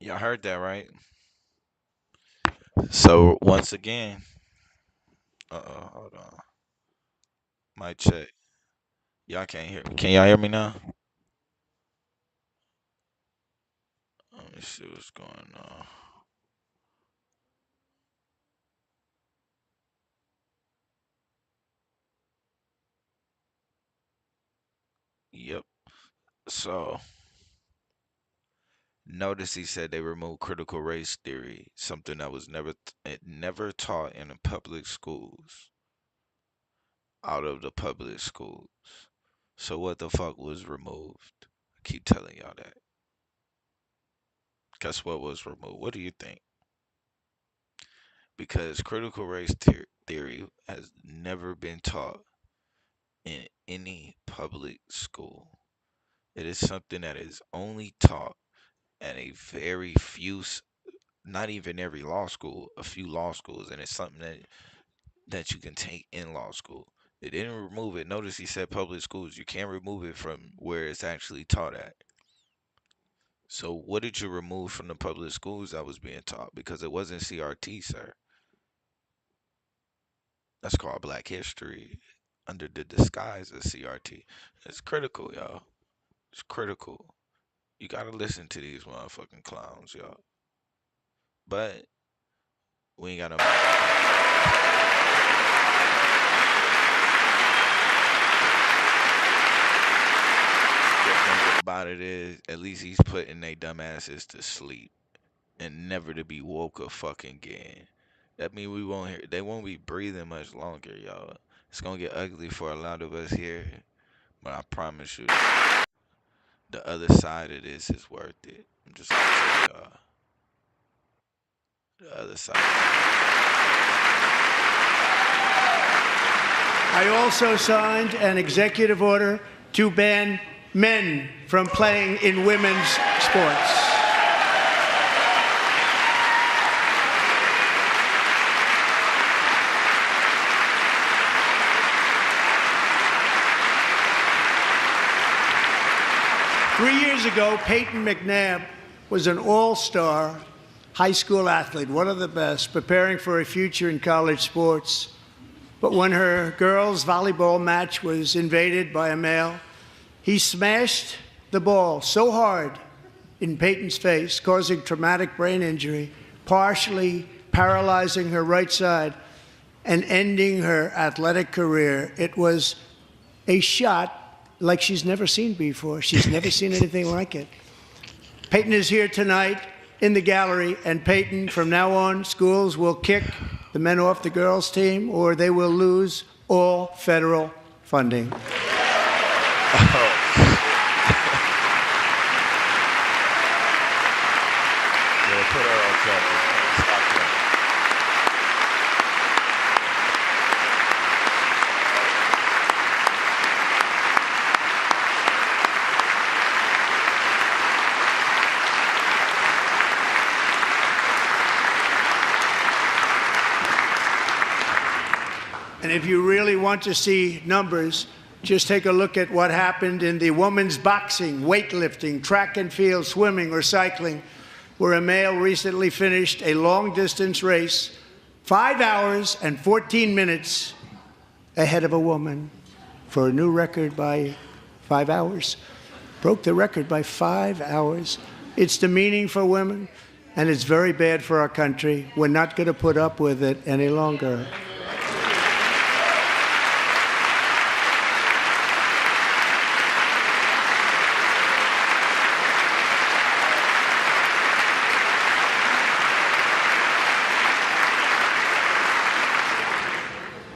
Y'all heard that, right? So once again, hold on. Mic check. Y'all can't hear me. Can y'all hear me now? Let me see what's going on. Yep. So notice he said they removed critical race theory, something that was never taught in the public schools, out of the public schools. So what the fuck was removed? I keep telling y'all that. Guess what was removed? What do you think? because critical race theory has never been taught in any public school. It is something that is only taught at a very few, not even every law school, a few law schools, and it's something that you can take in law school. They didn't remove it. Notice he said public schools. You can't remove it from where it's actually taught at. So what did you remove from the public schools that was being taught? Because it wasn't CRT, sir. That's called Black History under the disguise of CRT. It's critical, y'all. It's critical. You gotta listen to these motherfucking clowns, y'all. But we ain't got no. The thing about it is, at least he's putting they dumbasses to sleep and never to be woke up fucking again. That mean we won't hear. They won't be breathing much longer, y'all. It's gonna get ugly for a lot of us here, but I promise you, the other side of this is worth it. I'm just gonna tell y'all, the other side. I also signed an executive order to ban men from playing in women's sports. Years ago, Peyton McNabb was an all-star high school athlete, one of the best, preparing for a future in college sports. But when her girls' volleyball match was invaded by a male, he smashed the ball so hard in Peyton's face, causing traumatic brain injury, partially paralyzing her right side and ending her athletic career. It was a shot like she's never seen before. She's never seen anything like it. Peyton is here tonight in the gallery, and Peyton, from now on, schools will kick the men off the girls' team, or they will lose all federal funding. Put her on camera. Stop that. And if you really want to see numbers, just take a look at what happened in the women's boxing, weightlifting, track and field, swimming, or cycling, where a male recently finished a long-distance race 5 hours and 14 minutes ahead of a woman for a new record by 5 hours. Broke the record by 5 hours. It's demeaning for women, and it's very bad for our country. We're not going to put up with it any longer.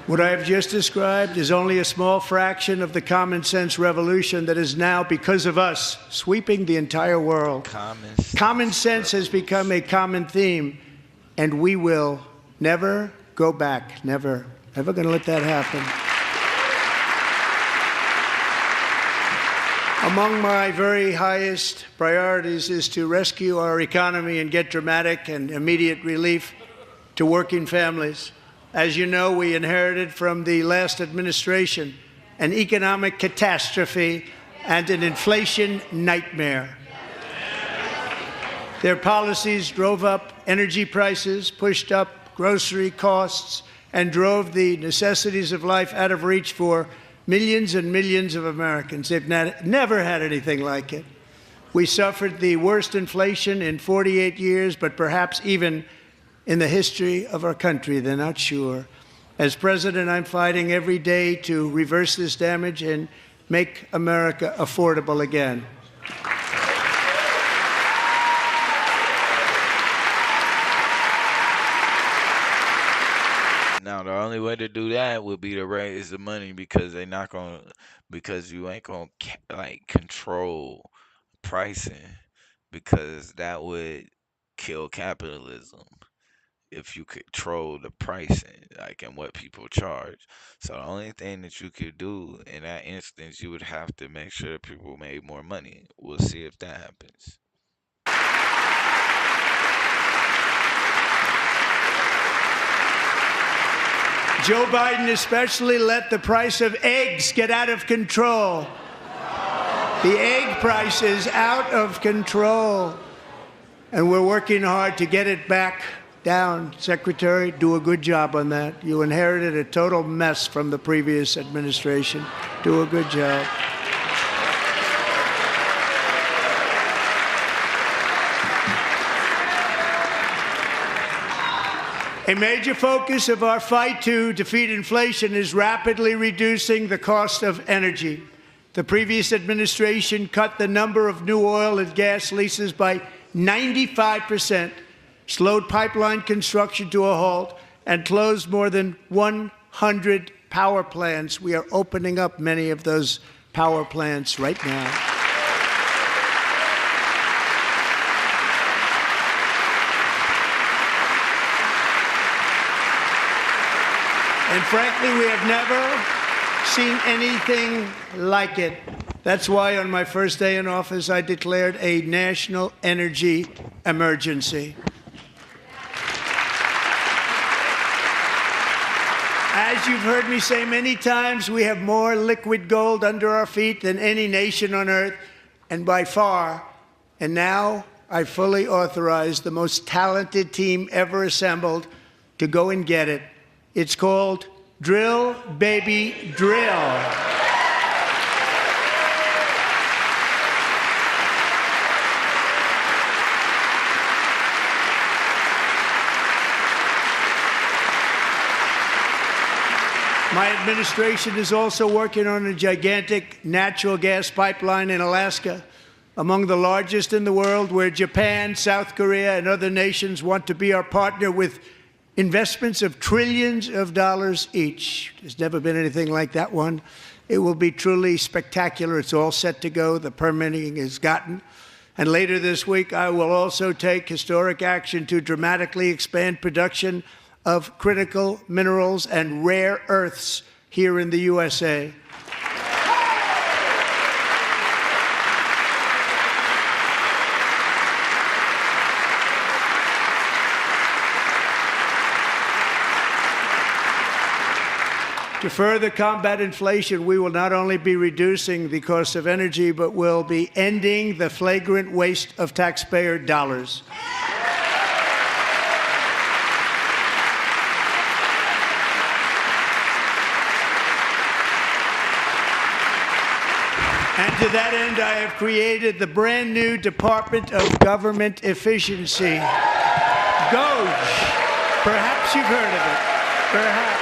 What I have just described is only a small fraction of the common sense revolution that is now, because of us, sweeping the entire world. Common sense has become a common theme, and we will never go back. Never. Never going to let that happen. Among my very highest priorities is to rescue our economy and get dramatic and immediate relief to working families. As you know, we inherited from the last administration an economic catastrophe and an inflation nightmare. Their policies drove up energy prices, pushed up grocery costs, and drove the necessities of life out of reach for millions and millions of Americans. They've never had anything like it. We suffered the worst inflation in 48 years, but perhaps even in the history of our country. They're not sure. As president, I'm fighting every day to reverse this damage and make America affordable again. Now the only way to do that would be to raise the money because they're not gonna, because you ain't gonna like control pricing because that would kill capitalism. if you control the pricing, like and what people charge. So the only thing that you could do in that instance, you would have to make sure that people made more money. We'll see if that happens. Joe Biden especially let the price of eggs get out of control. The egg price is out of control, and we're working hard to get it back down. Secretary, do a good job on that. You inherited a total mess from the previous administration. Do a good job. A major focus of our fight to defeat inflation is rapidly reducing the cost of energy. The previous administration cut the number of new oil and gas leases by 95%, slowed pipeline construction to a halt, and closed more than 100 power plants. We are opening up many of those power plants right now. And frankly, we have never seen anything like it. That's why on my first day in office, I declared a national energy emergency. As you've heard me say many times, we have more liquid gold under our feet than any nation on earth, and by far. And now I fully authorize the most talented team ever assembled to go and get it. It's called Drill, Baby, Drill. My administration is also working on a gigantic natural gas pipeline in Alaska, among the largest in the world, where Japan, South Korea, and other nations want to be our partner with investments of trillions of dollars each. There's never been anything like that one. It will be truly spectacular. It's all set to go. The permitting is gotten. And later this week, I will also take historic action to dramatically expand production of critical minerals and rare earths here in the USA. To further combat inflation, we will not only be reducing the cost of energy, but will be ending the flagrant waste of taxpayer dollars. And to that end, I have created the brand new Department of Government Efficiency, DOGE. Perhaps you've heard of it. Perhaps.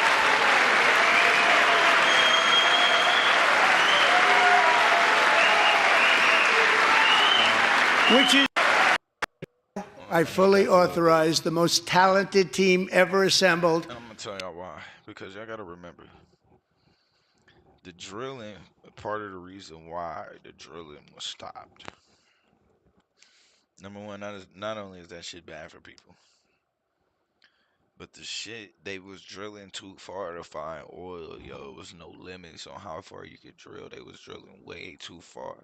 Which is, I fully authorize the most talented team ever assembled. I'm gonna tell y'all why. Because y'all gotta remember, the drilling, part of the reason why the drilling was stopped. Number one, not only is that shit bad for people, but the shit, they was drilling too far to find oil, yo. It was no limits on how far you could drill. They was drilling way too far.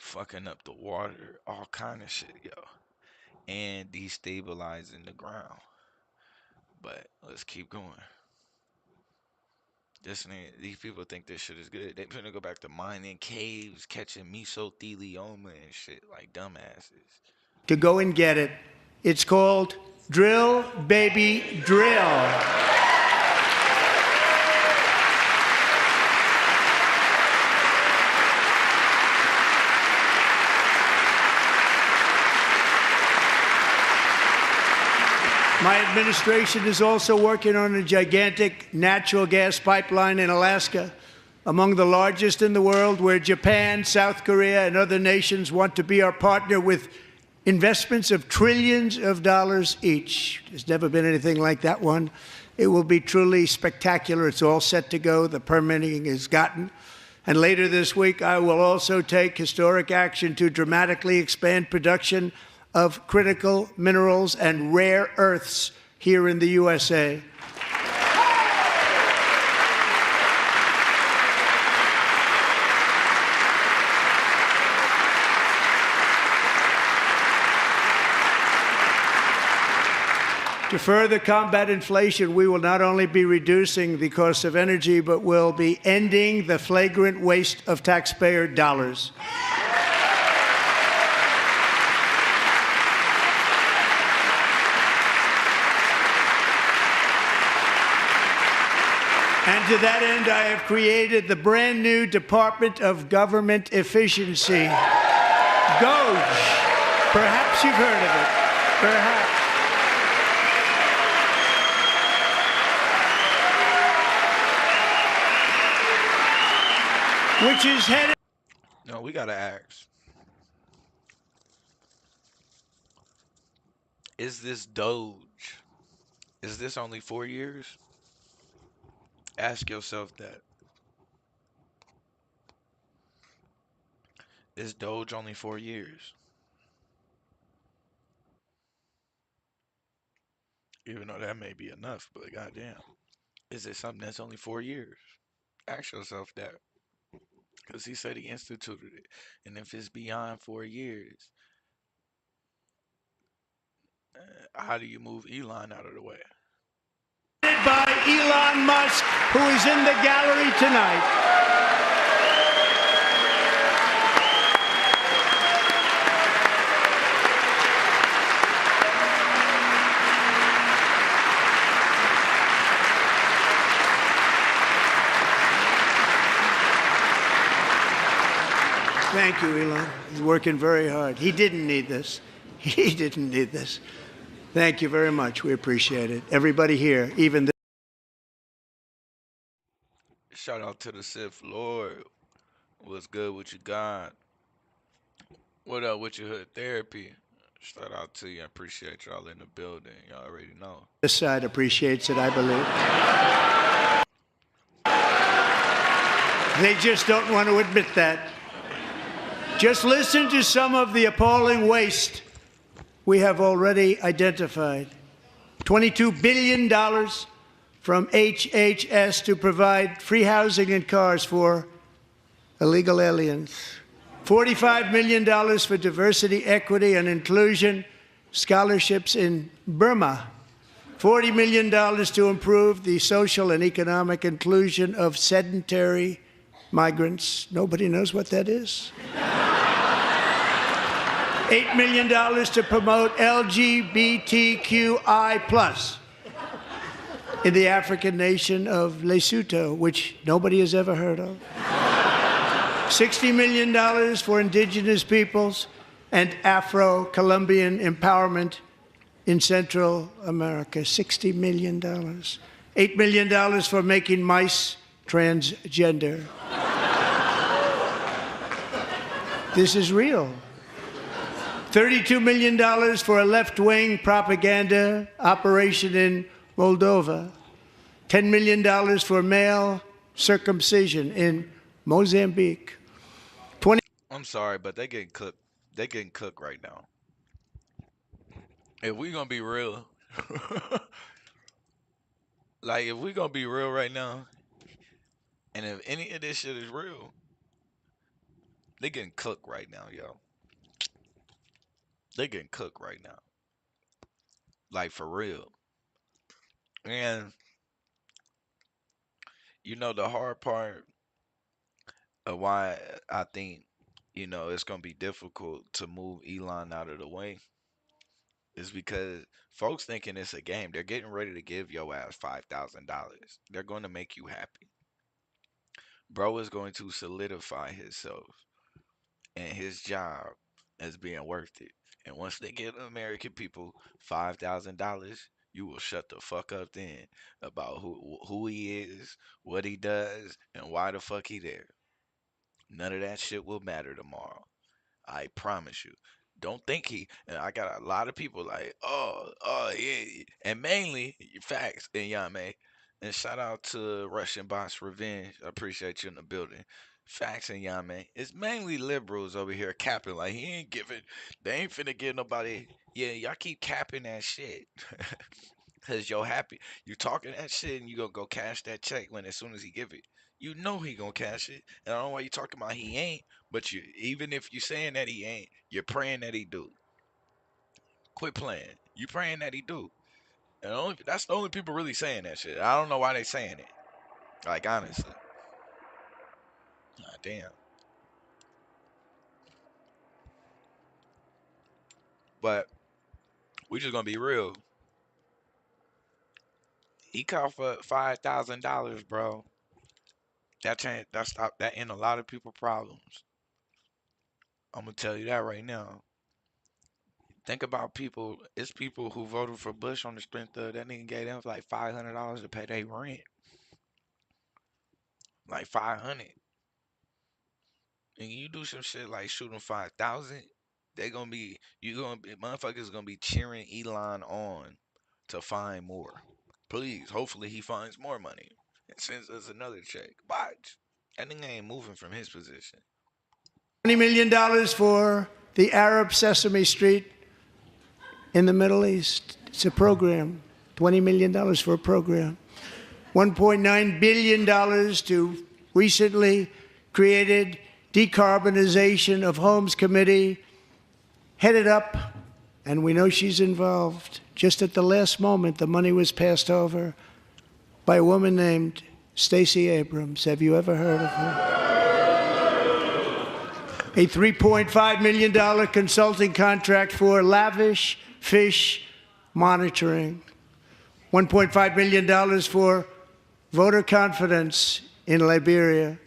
Fucking up the water, all kind of shit, yo. And destabilizing the ground. But let's keep going. These people think this shit is good. They finna go back to mining caves, catching mesothelioma and shit like dumbasses. To go and get it. It's called Drill, Baby, Drill. My administration is also working on a gigantic natural gas pipeline in Alaska, among the largest in the world, where Japan, South Korea, and other nations want to be our partner with investments of trillions of dollars each. There's never been anything like that one. It will be truly spectacular. It's all set to go. The permitting is gotten. And later this week, I will also take historic action to dramatically expand production of critical minerals and rare earths here in the USA. To further combat inflation, we will not only be reducing the cost of energy, but will be ending the flagrant waste of taxpayer dollars. And to that end, I have created the brand new Department of Government Efficiency, DOGE. Perhaps you've heard of it. Perhaps. Which is headed. No, we gotta ask. Is this Doge? Is this only 4 years? Ask yourself that. Is Doge only 4 years? Even though that may be enough, but goddamn. Is it something that's only 4 years? Ask yourself that. Because he said he instituted it. And if it's beyond 4 years, how do you move Elon out of the way? By Elon Musk, who is in the gallery tonight. Thank you, Elon. He's working very hard. He didn't need this. He didn't need this. Thank you very much. We appreciate it. Everybody here, even the Shout out to the Sith Lord. What's good with you, God? What up with your hood therapy? Shout out to you. I appreciate y'all in the building. Y'all already know. this side appreciates it, I believe. They just don't want to admit that. Just listen to some of the appalling waste we have already identified. $22 billion from HHS to provide free housing and cars for illegal aliens. $45 million for diversity, equity, and inclusion scholarships in Burma. $40 million to improve the social and economic inclusion of sedentary migrants. Nobody knows what that is. $8 million to promote LGBTQI+ in the African nation of Lesotho, which nobody has ever heard of. $60 million for indigenous peoples and Afro-Colombian empowerment in Central America. $60 million. $8 million for making mice transgender. This is real. $32 million for a left-wing propaganda operation in Moldova. $10 million for male circumcision in Mozambique. I'm sorry, but they getting cooked. They getting cooked right now. If we gonna be real, like if we gonna be real right now, and if any of this shit is real, they getting cooked right now, yo. They getting cooked right now, like for real. And you know the hard part of why I think it's gonna be difficult to move Elon out of the way is because folks thinking it's a game. They're getting ready to give your ass $5,000. They're going to make you happy. Bro is going to solidify himself and his job as being worth it. And once they give the American people $5,000, you will shut the fuck up then about who he is, what he does, and why the fuck he there. None of that shit will matter tomorrow. I promise you. Don't think and I got a lot of people like, oh, yeah, and mainly facts and Yame. And shout out to Russian Boss Revenge. I appreciate you in the building. Facts and y'all, man. It's mainly liberals over here capping. Like, he ain't giving, they ain't finna give nobody. Yeah, y'all keep capping that shit. Cause you're happy. You talking that shit and you gonna go cash that check when as soon as he give it. You know he gonna cash it. And I don't know why you talking about he ain't, but you even if you saying that he ain't, you're praying that he do. Quit playing. You praying that he do. And that's the only people really saying that shit. I don't know why they saying it. Like honestly. God damn. But we just gonna be real. He called for $5,000, bro. That end a lot of people problems. I'm gonna tell you that right now. Think about people. It's people who voted for Bush on the strength of that nigga gave them like $500 to pay their rent, like 500. And you do some shit like shooting 5,000, they gonna be motherfuckers gonna be cheering Elon on to find more. Please, hopefully he finds more money and sends us another check. Watch, that nigga ain't moving from his position. $20 million for the Arab Sesame Street in the Middle East. It's a program. $20 million for a program. $1.9 billion to recently created Decarbonization of Homes Committee, headed up, and we know she's involved. Just at the last moment, the money was passed over by a woman named Stacey Abrams. Have you ever heard of her? A $3.5 million consulting contract for lavish fish monitoring. $1.5 million for voter confidence in Liberia.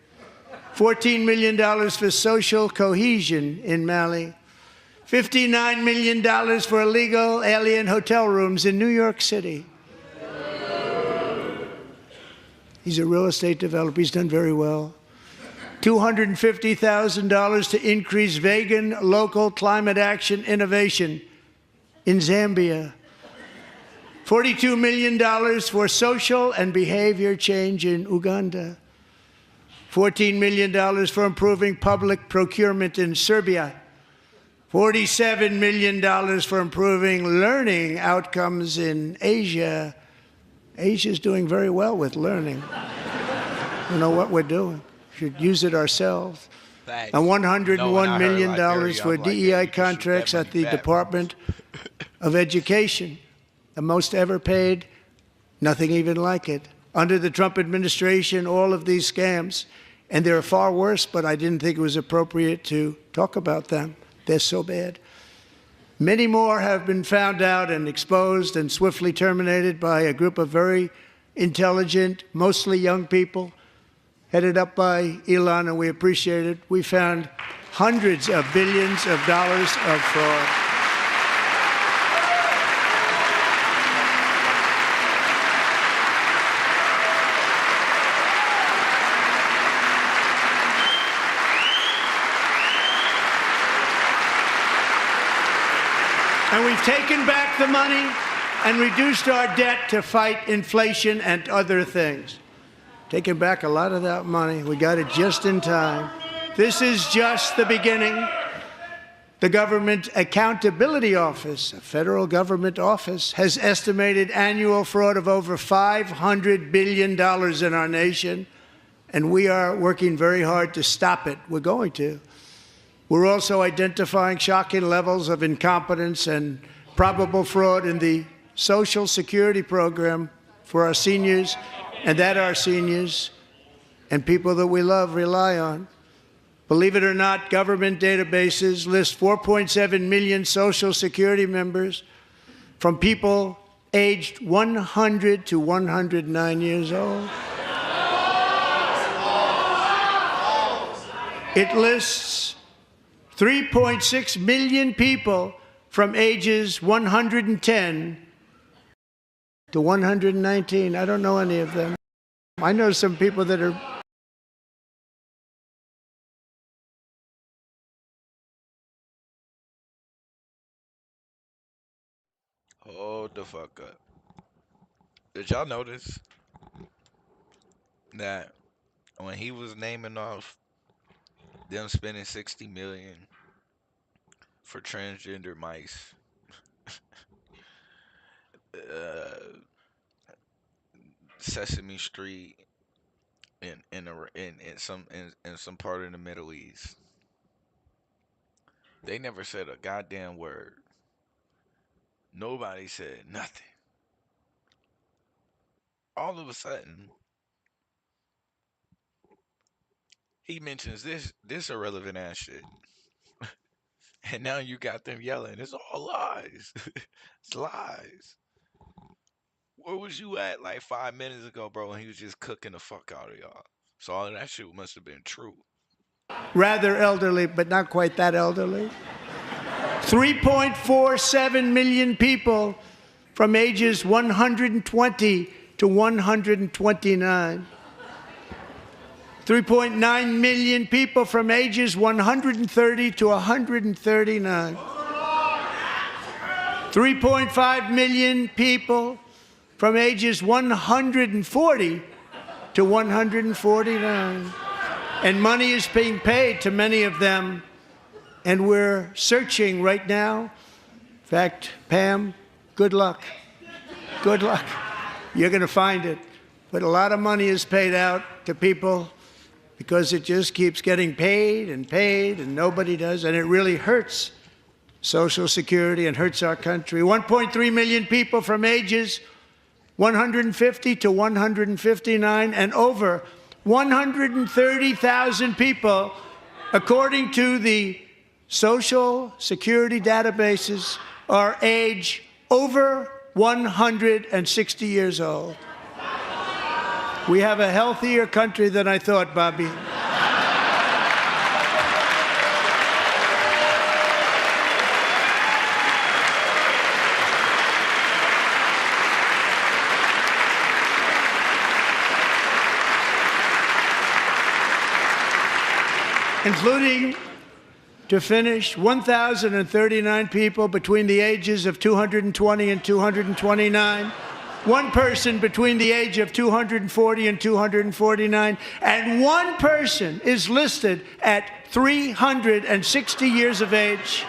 $14 million for social cohesion in Mali. $59 million for illegal alien hotel rooms in New York City. He's a real estate developer. He's done very well. $250,000 to increase vegan local climate action innovation in Zambia. $42 million for social and behavior change in Uganda. $14 million for improving public procurement in Serbia. $47 million for improving learning outcomes in Asia. Asia's doing very well with learning. You know what we're doing. Should use it ourselves. Thanks. And $101 million Liberia, for I'm like, DEI yeah, you can shoot contracts that at money the back. Department of Education. The most ever paid, nothing even like it. Under the Trump administration, all of these scams, and they're far worse, but I didn't think it was appropriate to talk about them. They're so bad. Many more have been found out and exposed and swiftly terminated by a group of very intelligent, mostly young people, headed up by Elon, and we appreciate it. We found hundreds of billions of dollars of fraud. And we've taken back the money and reduced our debt to fight inflation and other things. Taking back a lot of that money. We got it just in time. This is just the beginning. The Government Accountability Office, a federal government office, has estimated annual fraud of over $500 billion in our nation, and we are working very hard to stop it. We're going to. We're also identifying shocking levels of incompetence and probable fraud in the Social Security program for our seniors, and that our seniors and people that we love rely on. Believe it or not, government databases list 4.7 million Social Security members from people aged 100 to 109 years old. It lists 3.6 million people from ages 110 to 119. I don't know any of them. I know some people that are Hold the fuck up. Did y'all notice that when he was naming off them spending 60 million for transgender mice. Uh, Sesame Street in some part of the Middle East. They never said a goddamn word. Nobody said nothing. All of a sudden, he mentions this irrelevant ass shit. And now you got them yelling. It's all lies. It's lies. Where was you at like 5 minutes ago, bro? And he was just cooking the fuck out of y'all. So all of that shit must have been true. Rather elderly, but not quite that elderly. 3.47 million people from ages 120 to 129. 3.9 million people from ages 130 to 139. 3.5 million people from ages 140 to 149. And money is being paid to many of them. And we're searching right now. In fact, Pam, good luck. Good luck. You're going to find it. But a lot of money is paid out to people because it just keeps getting paid and nobody does. And it really hurts Social Security and hurts our country. 1.3 million people from ages 150 to 159, and over 130,000 people, according to the Social Security databases, are age over 160 years old. We have a healthier country than I thought, Bobby. Including, to finish, 1,039 people between the ages of 220 and 229, one person between the age of 240 and 249, and one person is listed at 360 years of age.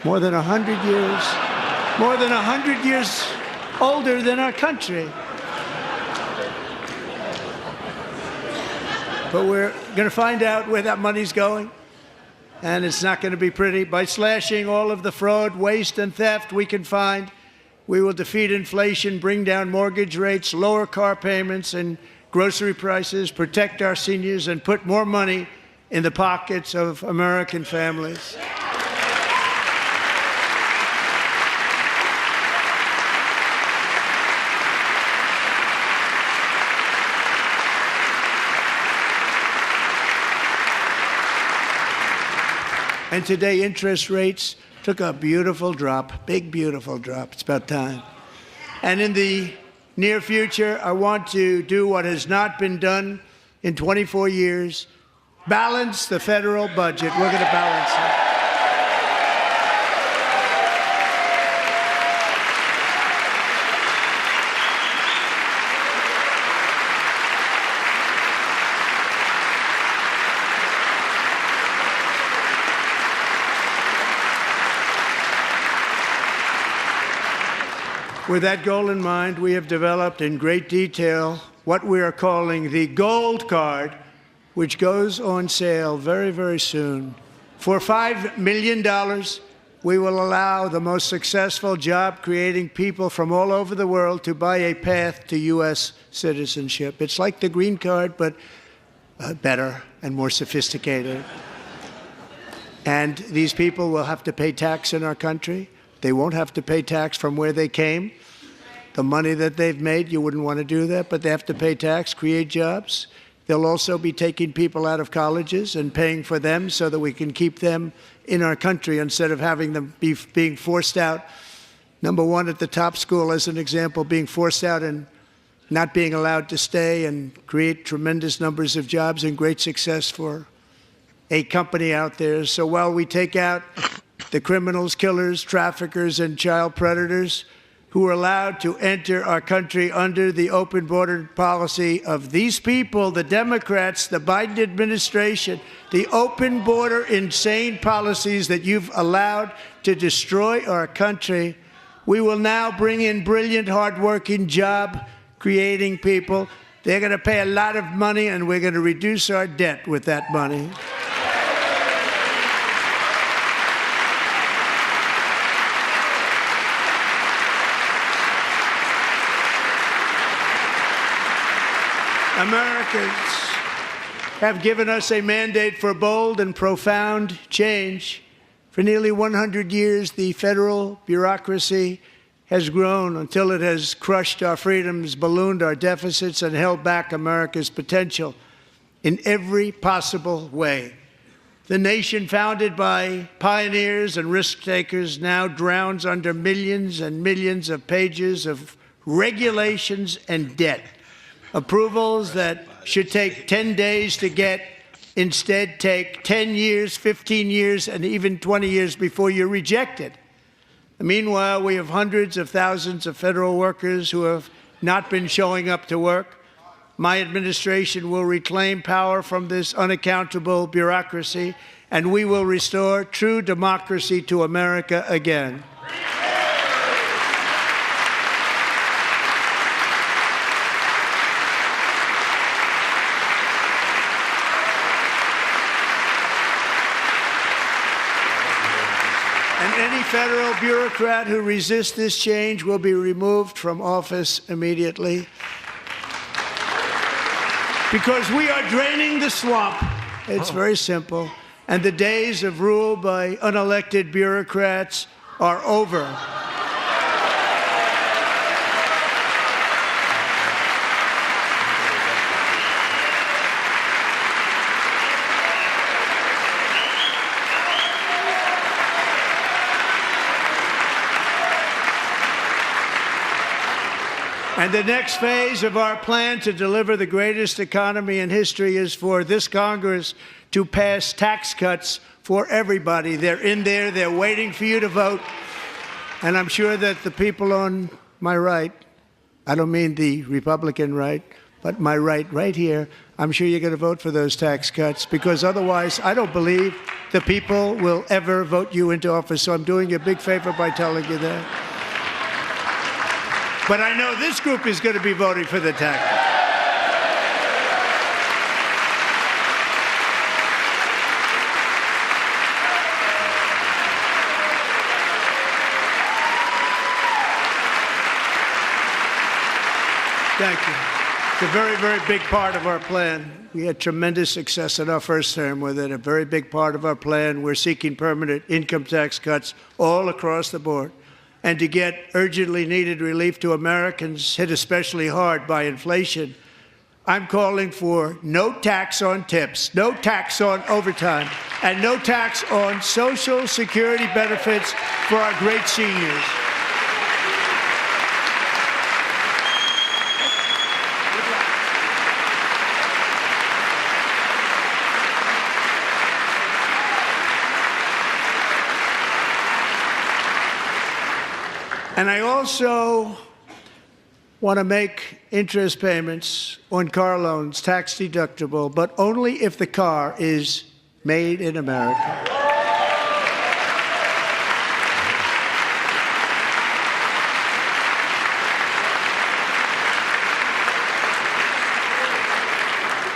More than 100 years older than our country. But we're going to find out where that money's going, and it's not going to be pretty. By slashing all of the fraud, waste, and theft we can find, we will defeat inflation, bring down mortgage rates, lower car payments and grocery prices, protect our seniors, and put more money in the pockets of American families. And today, interest rates took a beautiful drop, big, beautiful drop. It's about time. And in the near future, I want to do what has not been done in 24 years, balance the federal budget. We're going to balance it. With that goal in mind, we have developed in great detail what we are calling the Gold Card, which goes on sale very, very soon. For $5 million, we will allow the most successful job-creating people from all over the world to buy a path to U.S. citizenship. It's like the green card, but better and more sophisticated. And these people will have to pay tax in our country. They won't have to pay tax from where they came. The money that they've made, you wouldn't want to do that, but they have to pay tax, create jobs. They'll also be taking people out of colleges and paying for them so that we can keep them in our country instead of having them being forced out. Number one, at the top school, as an example, being forced out and not being allowed to stay and create tremendous numbers of jobs and great success for a company out there. So while we take out the criminals, killers, traffickers, and child predators, who were allowed to enter our country under the open border policy of these people, the Democrats, the Biden administration, the open border insane policies that you've allowed to destroy our country. We will now bring in brilliant, hardworking, job-creating people. They're going to pay a lot of money, and we're going to reduce our debt with that money. Americans have given us a mandate for bold and profound change. For nearly 100 years, the federal bureaucracy has grown until it has crushed our freedoms, ballooned our deficits, and held back America's potential in every possible way. The nation founded by pioneers and risk-takers now drowns under millions and millions of pages of regulations and debt. Approvals that should take 10 days to get instead take 10 years, 15 years, and even 20 years before you're rejected. Meanwhile, we have hundreds of thousands of federal workers who have not been showing up to work. My administration will reclaim power from this unaccountable bureaucracy, and we will restore true democracy to America again. Any federal bureaucrat who resists this change will be removed from office immediately. Because we are draining the swamp. It's very simple. And the days of rule by unelected bureaucrats are over. And the next phase of our plan to deliver the greatest economy in history is for this Congress to pass tax cuts for everybody. They're in there. They're waiting for you to vote. And I'm sure that the people on my right, I don't mean the Republican right, but my right here, I'm sure you're going to vote for those tax cuts, because otherwise I don't believe the people will ever vote you into office. So I'm doing you a big favor by telling you that. But I know this group is going to be voting for the tax. Thank you. It's a very, very big part of our plan. We had tremendous success in our first term with it. A very big part of our plan. We're seeking permanent income tax cuts all across the board. And to get urgently needed relief to Americans hit especially hard by inflation, I'm calling for no tax on tips, no tax on overtime, and no tax on Social Security benefits for our great seniors. And I also want to make interest payments on car loans tax deductible, but only if the car is made in America.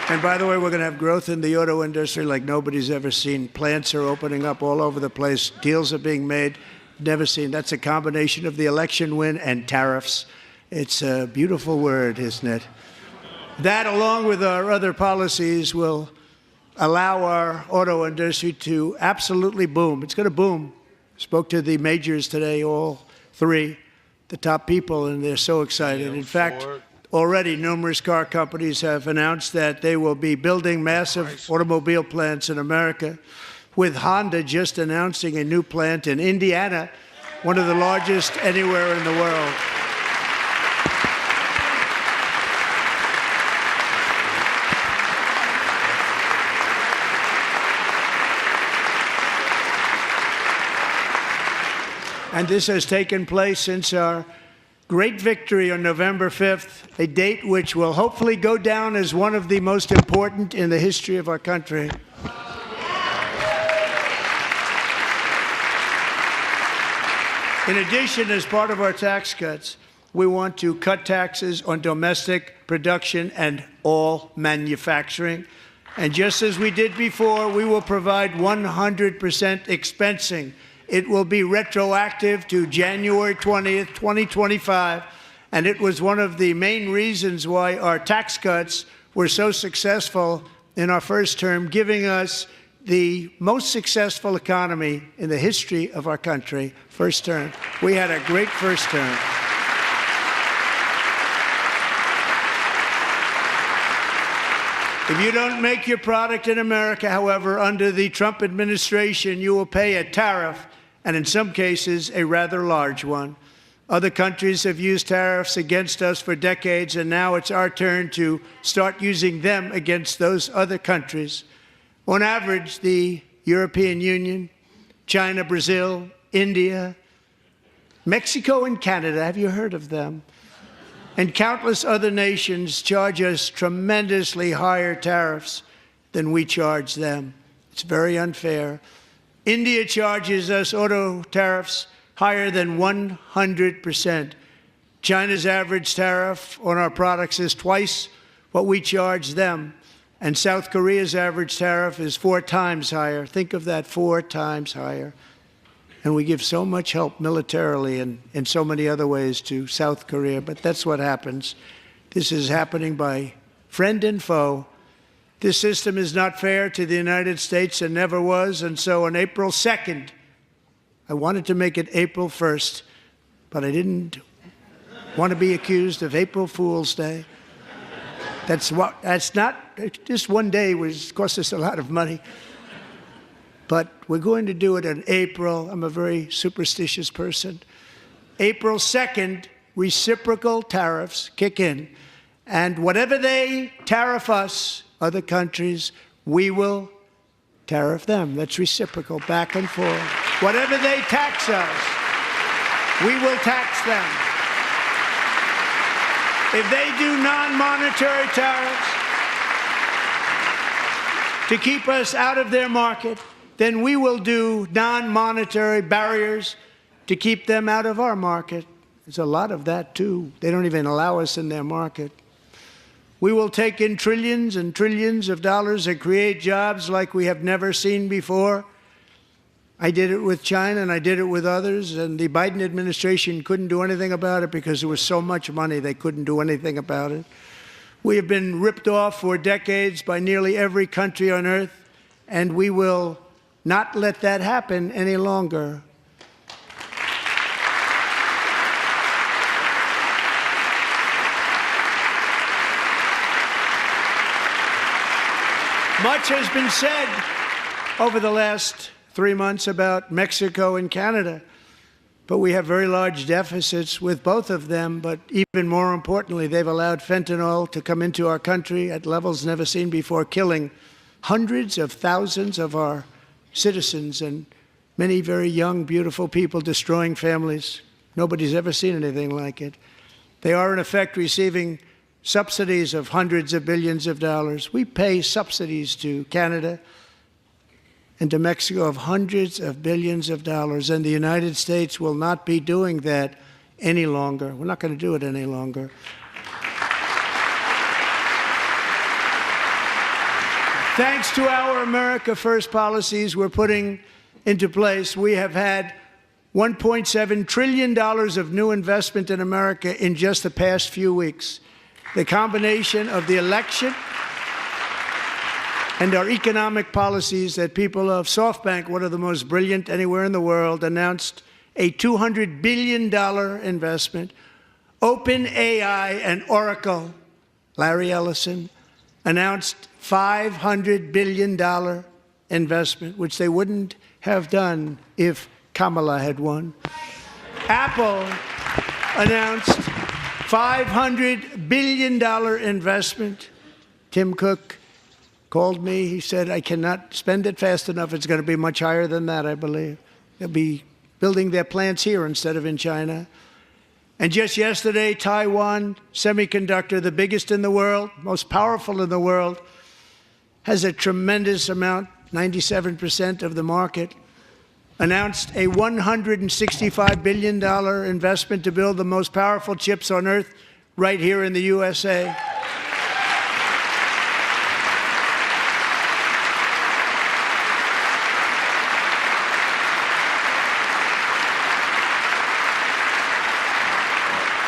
And by the way, we're going to have growth in the auto industry like nobody's ever seen. Plants are opening up all over the place. Deals are being made. Never seen. That's a combination of the election win and tariffs. It's a beautiful word, isn't it? That, along with our other policies, will allow our auto industry to absolutely boom. It's going to boom. Spoke to the majors today, all three, the top people, and they're so excited. In fact, already numerous car companies have announced that they will be building massive automobile plants in America, with Honda just announcing a new plant in Indiana, one of the largest anywhere in the world. And this has taken place since our great victory on November 5th, a date which will hopefully go down as one of the most important in the history of our country. In addition, as part of our tax cuts, we want to cut taxes on domestic production and all manufacturing. And just as we did before, we will provide 100% expensing. It will be retroactive to January 20th, 2025. And it was one of the main reasons why our tax cuts were so successful in our first term, giving us the most successful economy in the history of our country, first term. We had a great first term. If you don't make your product in America, however, under the Trump administration, you will pay a tariff, and in some cases, a rather large one. Other countries have used tariffs against us for decades, and now it's our turn to start using them against those other countries. On average, the European Union, China, Brazil, India, Mexico, and Canada, have you heard of them? And countless other nations charge us tremendously higher tariffs than we charge them. It's very unfair. India charges us auto tariffs higher than 100%. China's average tariff on our products is twice what we charge them. And South Korea's average tariff is 4 times higher. Think of that, 4 times higher. And we give so much help militarily and in so many other ways to South Korea. But that's what happens. This is happening by friend and foe. This system is not fair to the United States and never was. And so on April 2nd, I wanted to make it April 1st, but I didn't want to be accused of April Fool's Day. That's not, just one day cost us a lot of money. But we're going to do it in April. I'm a very superstitious person. April 2nd, reciprocal tariffs kick in. And whatever they tariff us, other countries, we will tariff them. That's reciprocal, back and forth. Whatever they tax us, we will tax them. If they do non-monetary tariffs to keep us out of their market, then we will do non-monetary barriers to keep them out of our market. There's a lot of that, too. They don't even allow us in their market. We will take in trillions and trillions of dollars and create jobs like we have never seen before. I did it with China, and I did it with others, and the Biden administration couldn't do anything about it because there was so much money they couldn't do anything about it. We have been ripped off for decades by nearly every country on earth, and we will not let that happen any longer. Much has been said over the last 3 months about Mexico and Canada, but we have very large deficits with both of them. But even more importantly, they've allowed fentanyl to come into our country at levels never seen before, killing hundreds of thousands of our citizens and many very young, beautiful people, destroying families. Nobody's ever seen anything like it. They are, in effect, receiving subsidies of hundreds of billions of dollars. We pay subsidies to Canada and to Mexico of hundreds of billions of dollars, and the United States will not be doing that any longer. We're not going to do it any longer. Thanks to our America First policies we're putting into place, we have had $1.7 trillion of new investment in America in just the past few weeks. The combination of the election and our economic policies that people of SoftBank, one of the most brilliant anywhere in the world, announced a $200 billion investment. OpenAI and Oracle, Larry Ellison, announced $500 billion investment, which they wouldn't have done if Kamala had won. Apple announced $500 billion investment. Tim Cook called me. He said, I cannot spend it fast enough. It's going to be much higher than that, I believe. They'll be building their plants here instead of in China. And just yesterday, Taiwan Semiconductor, the biggest in the world, most powerful in the world, has a tremendous amount, 97% of the market, announced a $165 billion investment to build the most powerful chips on earth right here in the USA.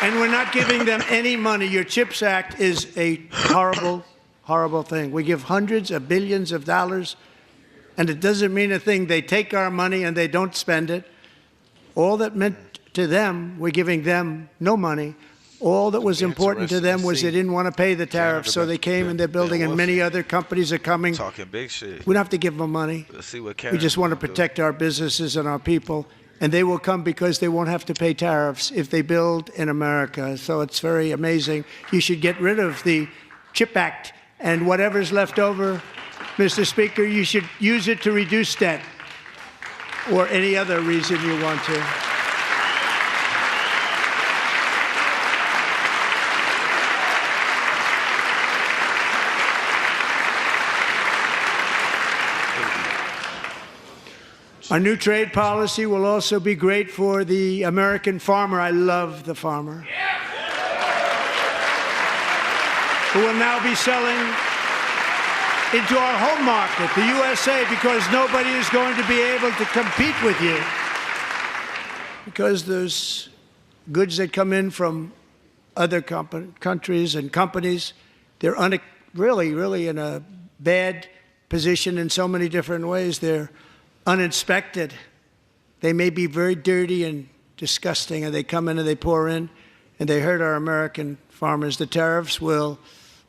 And we're not giving them any money. Your CHIPS Act is a horrible, horrible thing. We give hundreds of billions of dollars, and it doesn't mean a thing. They take our money and they don't spend it. All that meant to them, we're giving them no money. All that was important to them was they didn't want to pay the tariffs, so they came and they're building, and many other companies are coming. Talking big shit. We don't have to give them money. Let's see what We just want to protect our businesses and our people. And they will come because they won't have to pay tariffs if they build in America. So it's very amazing. You should get rid of the CHIP Act, and whatever's left over, Mr. Speaker, you should use it to reduce debt or any other reason you want to. Our new trade policy will also be great for the American farmer. I love the farmer. Who will now be selling into our home market, the USA, because nobody is going to be able to compete with you. Because there's goods that come in from other countries and companies. They're really in a bad position in so many different ways. They're uninspected. They may be very dirty and disgusting, and they come in and they pour in, and they hurt our American farmers. The tariffs will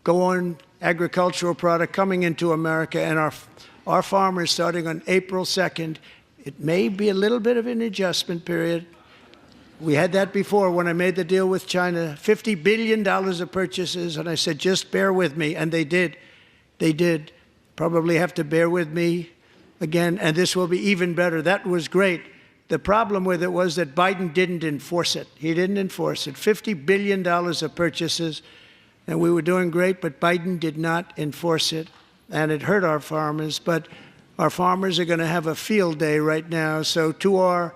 go on agricultural product coming into America, and our farmers, starting on April 2nd, it may be a little bit of an adjustment period. We had that before when I made the deal with China, $50 billion of purchases, and I said, just bear with me, and they did. They did. Probably have to bear with me again, and this will be even better. That was great. The problem with it was that Biden didn't enforce it. He didn't enforce it. $50 billion of purchases, and we were doing great, but Biden did not enforce it, and it hurt our farmers. But our farmers are going to have a field day right now. So to our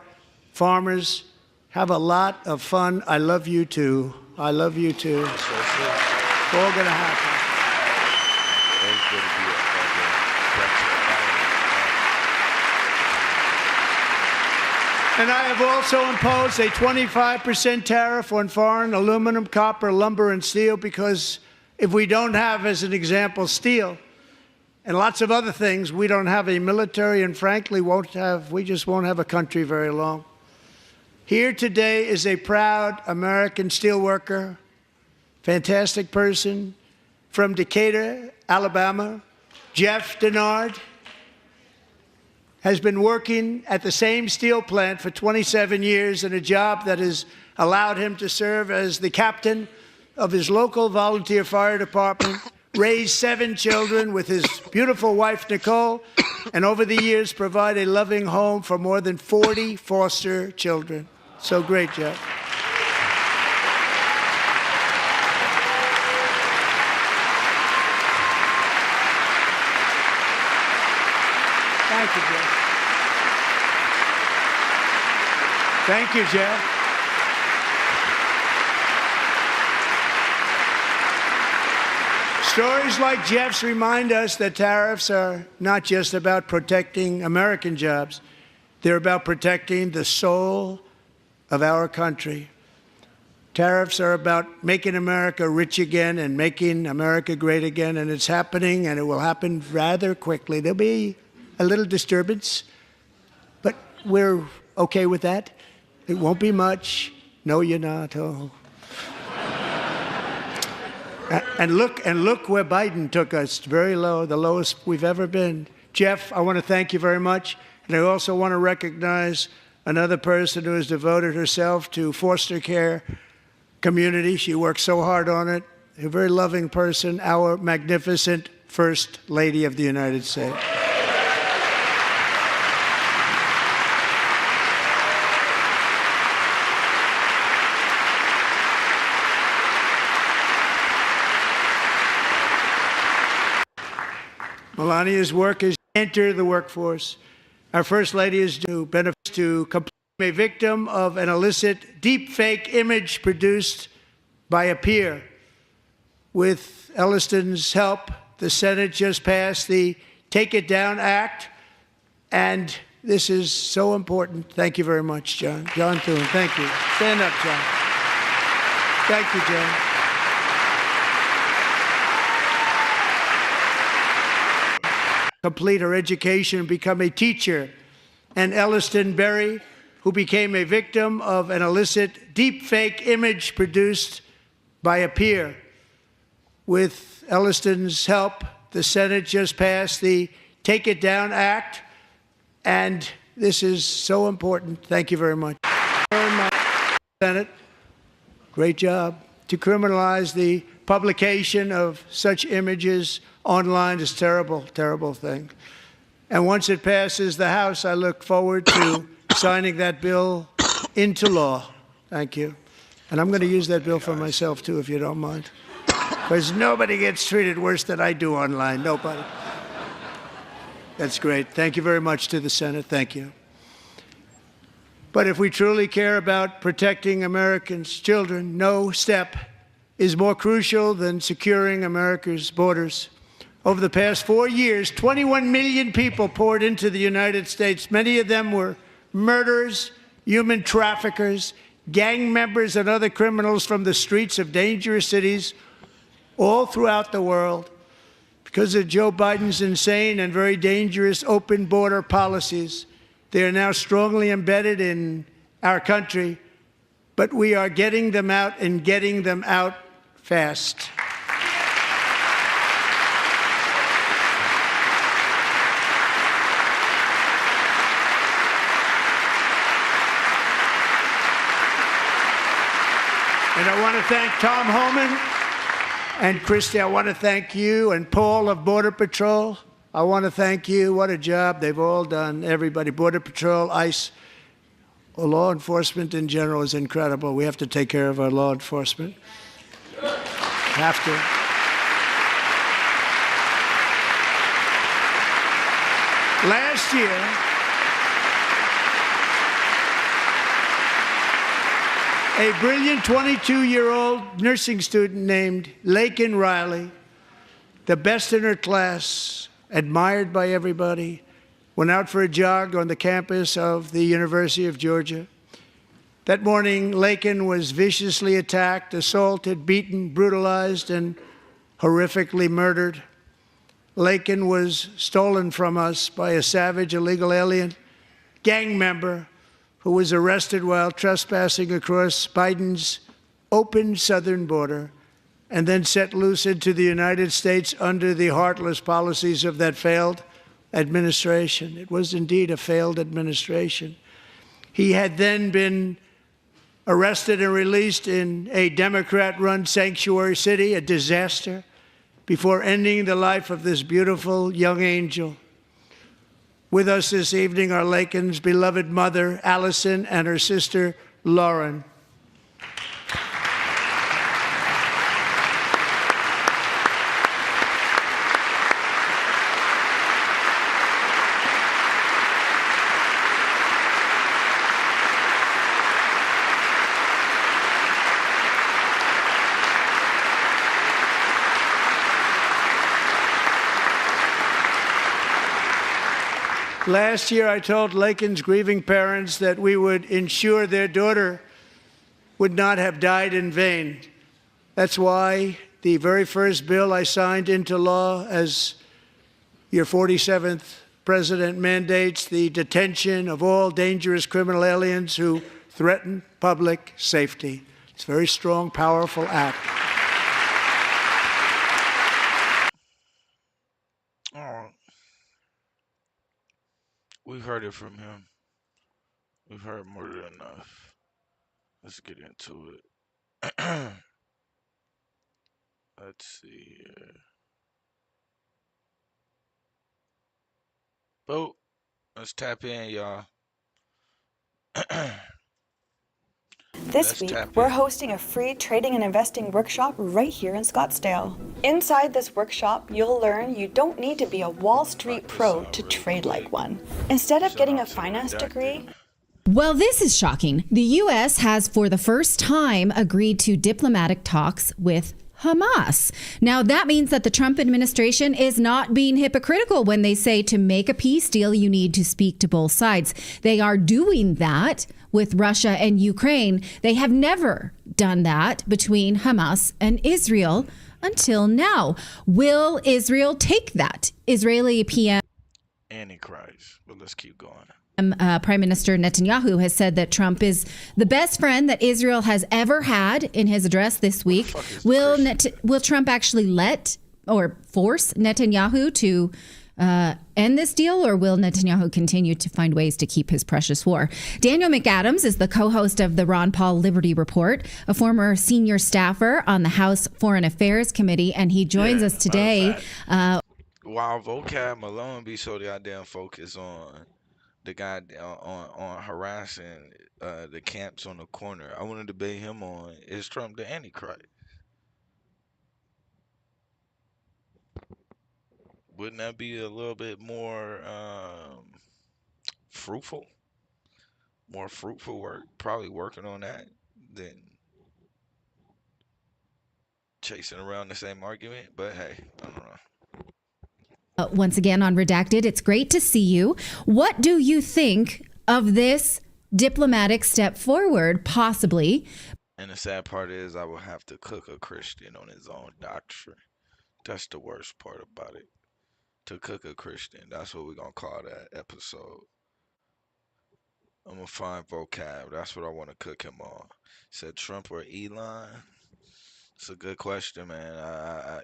farmers, have a lot of fun. I love you too. I love you too. It's all going to happen. And I have also imposed a 25% tariff on foreign aluminum, copper, lumber, and steel, because if we don't have, as an example, steel and lots of other things, we don't have a military, and frankly, we just won't have a country very long. Here today is a proud American steelworker, fantastic person from Decatur, Alabama, Jeff Denard. Has been working at the same steel plant for 27 years in a job that has allowed him to serve as the captain of his local volunteer fire department, raised 7 children with his beautiful wife, Nicole, and over the years provide a loving home for more than 40 foster children. So great, Jeff. Thank you, Jeff. Thank you, Jeff. Stories like Jeff's remind us that tariffs are not just about protecting American jobs. They're about protecting the soul of our country. Tariffs are about making America rich again and making America great again, and it's happening, and it will happen rather quickly. There'll be a little disturbance, but we're okay with that. It won't be much. No, you're not. Oh. And look where Biden took us. Very low, the lowest we've ever been. Jeff, I want to thank you very much. And I also want to recognize another person who has devoted herself to foster care community. She works so hard on it. A very loving person, our magnificent First Lady of the United States. Melania's work is to enter the workforce. Our First Lady is to benefit to complete a victim of an illicit deep-fake image produced by a peer. With Elliston's help, the Senate just passed the Take It Down Act, and this is so important. Thank you very much, John. John Thune, thank you. Stand up, John. Thank you, John. Complete her education and become a teacher. And Elliston Berry, who became a victim of an illicit deep-fake image produced by a peer. With Elliston's help, the Senate just passed the Take It Down Act, and this is so important. Thank you very much. Senate, great job. To criminalize the publication of such images online is a terrible, terrible thing. And once it passes the House, I look forward to signing that bill into law. Thank you. And I'm going to use that bill for myself, too, if you don't mind. Because nobody gets treated worse than I do online. Nobody. That's great. Thank you very much to the Senate. Thank you. But if we truly care about protecting Americans' children, no step is more crucial than securing America's borders. Over the past 4 years, 21 million people poured into the United States. Many of them were murderers, human traffickers, gang members, and other criminals from the streets of dangerous cities all throughout the world. Because of Joe Biden's insane and very dangerous open border policies, they are now strongly embedded in our country, but we are getting them out and getting them out fast. And I want to thank Tom Homan and Christy. I want to thank you and Paul of Border Patrol. I want to thank you. What a job they've all done. Everybody, Border Patrol, ICE, law enforcement in general is incredible. We have to take care of our law enforcement. Have to. Last year, a brilliant 22-year-old nursing student named Laken Riley, the best in her class, admired by everybody, went out for a jog on the campus of the University of Georgia. That morning, Laken was viciously attacked, assaulted, beaten, brutalized, and horrifically murdered. Laken was stolen from us by a savage illegal alien gang member who was arrested while trespassing across Biden's open southern border and then set loose into the United States under the heartless policies of that failed administration. It was indeed a failed administration. He had then been arrested and released in a Democrat-run sanctuary city, a disaster, before ending the life of this beautiful young angel. With us this evening are Laken's beloved mother, Allison, and her sister, Lauren. Last year, I told Laken's grieving parents that we would ensure their daughter would not have died in vain. That's why the very first bill I signed into law as your 47th president mandates the detention of all dangerous criminal aliens who threaten public safety. It's a very strong, powerful act. We've heard it from him. We've heard more than enough. Let's get into it. Let's see here. Boom. Let's tap in, y'all. This week, we're hosting a free trading and investing workshop right here in Scottsdale. Inside this workshop, you'll learn you don't need to be a Wall Street pro to trade like one. Instead of getting a finance degree, Well, this is shocking. The U.S. has, for the first time, agreed to diplomatic talks with Hamas. Now, that means that the Trump administration is not being hypocritical when they say to make a peace deal, you need to speak to both sides. They are doing that with Russia and Ukraine. They have never done that between Hamas and Israel until now. Will Israel take that? Israeli PM Antichrist. But let's keep going. Prime Minister Netanyahu has said that Trump is the best friend that Israel has ever had in his address this week. Will Trump actually let or force Netanyahu to end this deal, or will Netanyahu continue to find ways to keep his precious war? Daniel McAdams is the co-host of the Ron Paul Liberty Report, a former senior staffer on the House Foreign Affairs Committee, and he joins us today. While vocab Malone be so goddamn focused on the guy on harassing the camps on the corner, I want to debate him on, is Trump the Antichrist? Wouldn't that be a little bit more fruitful? More fruitful work, probably working on that than chasing around the same argument. But hey, I don't know. Once again on Redacted, it's great to see you. What do you think of this diplomatic step forward, possibly? And the sad part is I will have to cook a Christian on his own doctrine. That's the worst part about it. To cook a Christian. That's what we're going to call that episode. I'm going to find vocab. That's what I want to cook him on. Said Trump or Elon? It's a good question, man.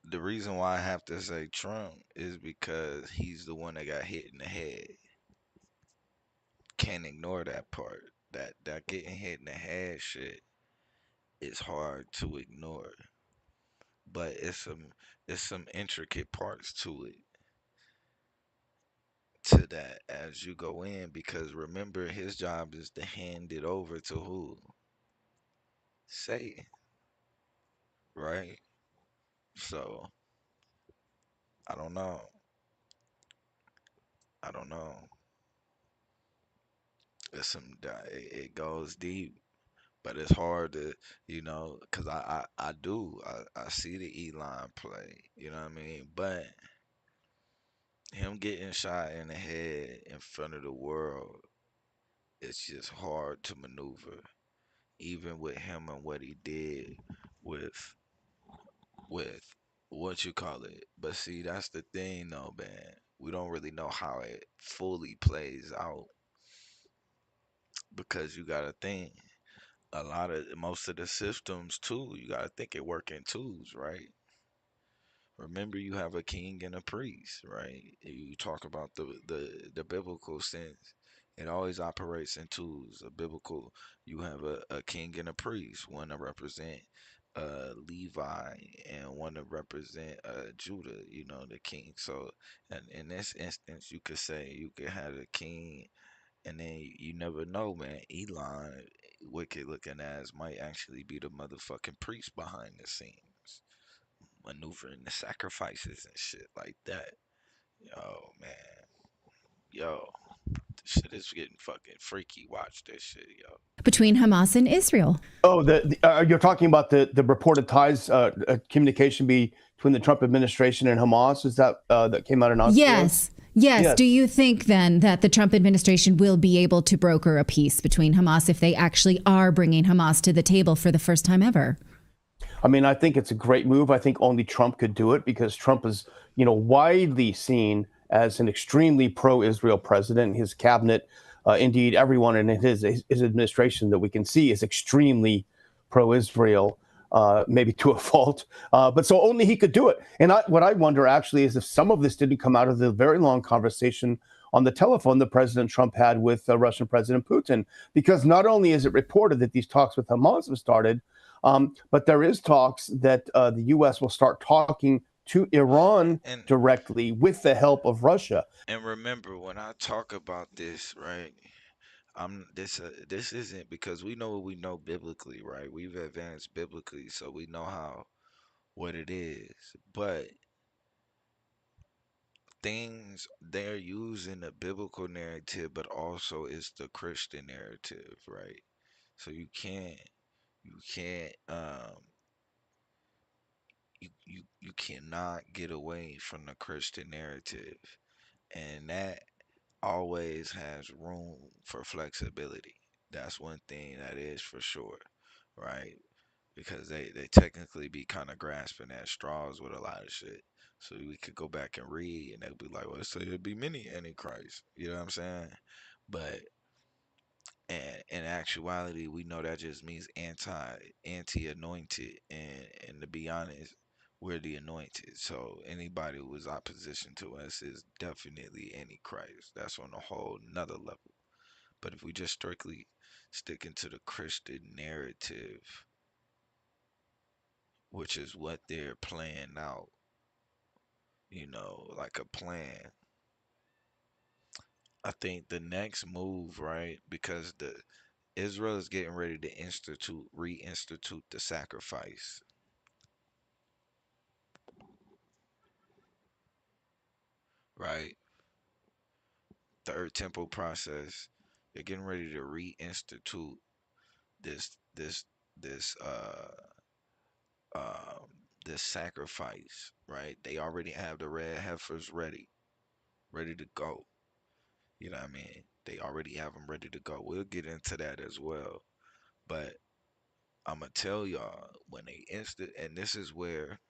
The reason why I have to say Trump is because he's the one that got hit in the head. Can't ignore that part. That getting hit in the head shit is hard to ignore. But it's some intricate parts to it. To that as you go in, because remember his job is to hand it over to who? Satan, right? So I don't know. I don't know. It goes deep, but it's hard to, because I see the Elon play, you know what I mean? But him getting shot in the head in front of the world, it's just hard to maneuver, even with him and what he did with with what you call it. But see, that's the thing though, man. We don't really know how it fully plays out because you gotta think most of the systems too, you gotta think it work in twos, right? Remember, you have a king and a priest, right? You talk about the biblical sense. It always operates in twos. A biblical, you have a king and a priest, one to represent Levi and one to represent Judah, the king. So, and in this instance, you could say you could have a king, and then you never know, man. Elon, wicked looking ass, might actually be the motherfucking priest behind the scenes, maneuvering the sacrifices and shit like that. Yo, man. Yo, this shit is getting fucking freaky. Watch this shit, yo. Between Hamas and Israel. Oh, you're talking about the reported ties, communication between the Trump administration and Hamas? Is that that came out announced? Yes. Do you think then that the Trump administration will be able to broker a peace between Hamas if they actually are bringing Hamas to the table for the first time ever? I mean, I think it's a great move. I think only Trump could do it because Trump is, widely seen as an extremely pro-Israel president. His cabinet, indeed, everyone in his administration that we can see is extremely pro-Israel, maybe to a fault. But so only he could do it. And what I wonder actually is if some of this didn't come out of the very long conversation on the telephone that President Trump had with Russian President Putin, because not only is it reported that these talks with Hamas have started, but there is talks that the U.S. will start talking to Iran directly with the help of Russia. And remember, when I talk about this, right, this isn't because we know what we know biblically, right? We've advanced biblically, so we know what it is. But things they're using the biblical narrative, but also it's the Christian narrative, right? So you cannot get away from the Christian narrative, and that always has room for flexibility. That's one thing that is for sure, right? Because they technically be kind of grasping at straws with a lot of shit. So we could go back and read, and they'll be like, "Well, so it'd be many antichrists." You know what I'm saying? But in actuality, we know that just means anti anointed, and to be honest, we're the anointed. So anybody who is opposition to us is definitely antichrist. That's on a whole nother level. But if we just strictly stick into the Christian narrative, which is what they're playing out, like a plan. I think the next move, right? Because the Israel is getting ready to reinstitute the sacrifice, right? Third temple process. They're getting ready to reinstitute this this this um this sacrifice, right? They already have the red heifers ready to go. You know what I mean? They already have them ready to go. We'll get into that as well. But I'm gonna tell y'all when and this is where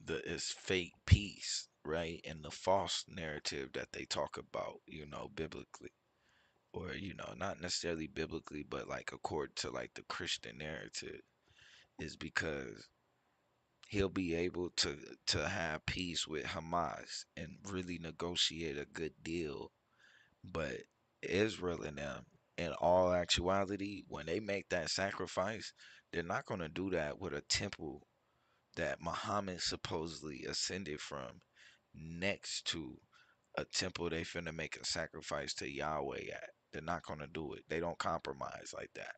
the is fake peace, right? And the false narrative that they talk about, biblically, or not necessarily biblically, but like according to like the Christian narrative, is because he'll be able to have peace with Hamas and really negotiate a good deal. But Israel and them, in all actuality, when they make that sacrifice, they're not going to do that with a temple that Muhammad supposedly ascended from next to a temple they finna make a sacrifice to Yahweh at. They're not going to do it. They don't compromise like that.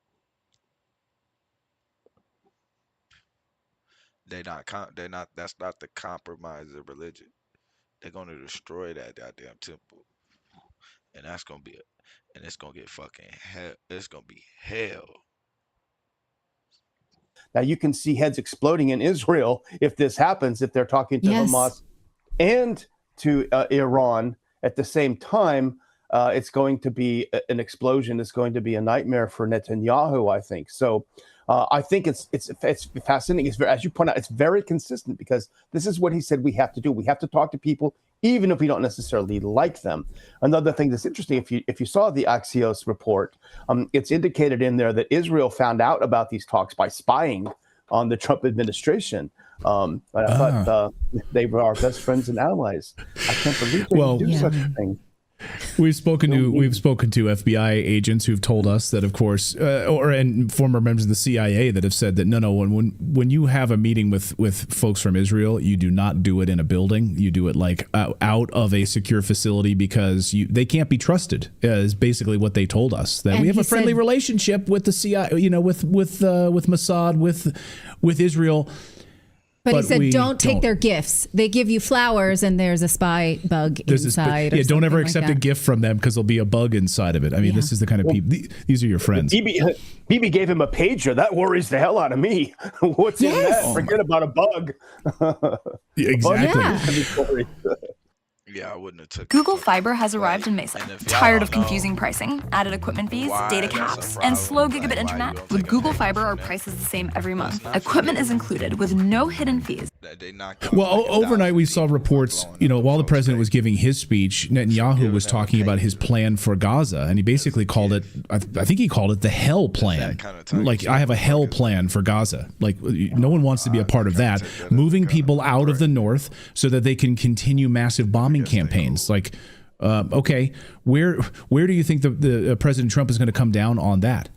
They're not, that's not the compromise of religion. They're going to destroy that goddamn temple. And that's going to be and it's going to get fucking hell. It's going to be hell. Now you can see heads exploding in Israel if this happens, if they're talking to Hamas and to Iran at the same time. It's going to be an explosion. It's going to be a nightmare for Netanyahu, I think. So I think it's fascinating. As you point out, it's very consistent because this is what he said we have to do. We have to talk to people, even if we don't necessarily like them. Another thing that's interesting, if you saw the Axios report, it's indicated in there that Israel found out about these talks by spying on the Trump administration. But I thought they were our best friends and allies. I can't believe they would do such a thing. We've spoken to FBI agents who've told us that, of course, and former members of the CIA that have said that no, when you have a meeting with folks from Israel, you do not do it in a building. You do it like out of a secure facility because they can't be trusted. Is basically what they told us. That we have a friendly relationship with the CIA, with Mossad, with Israel. But he said, don't take their gifts. They give you flowers and there's a spy bug inside. Don't ever accept a gift from them because there'll be a bug inside of it. I mean, this is the kind of people, these are your friends. Bibi gave him a pager. That worries the hell out of me. What's in that? Forget about a bug. Exactly. Yeah, I wouldn't have took Google Fiber has arrived in Mesa. Tired of confusing pricing, added equipment fees, data caps, and slow gigabit internet? With Google Fiber, our price is the same every month. Equipment is included with no hidden fees. Well, overnight we saw reports, while the president was giving his speech, Netanyahu was talking about his plan for Gaza, and he basically called it, I think he called it the hell plan. Like, I have a hell plan for Gaza. Like, no one wants to be a part of that. Moving people out of the north so that they can continue massive bombing campaigns. Like, okay, where do you think the President Trump is going to come down on that?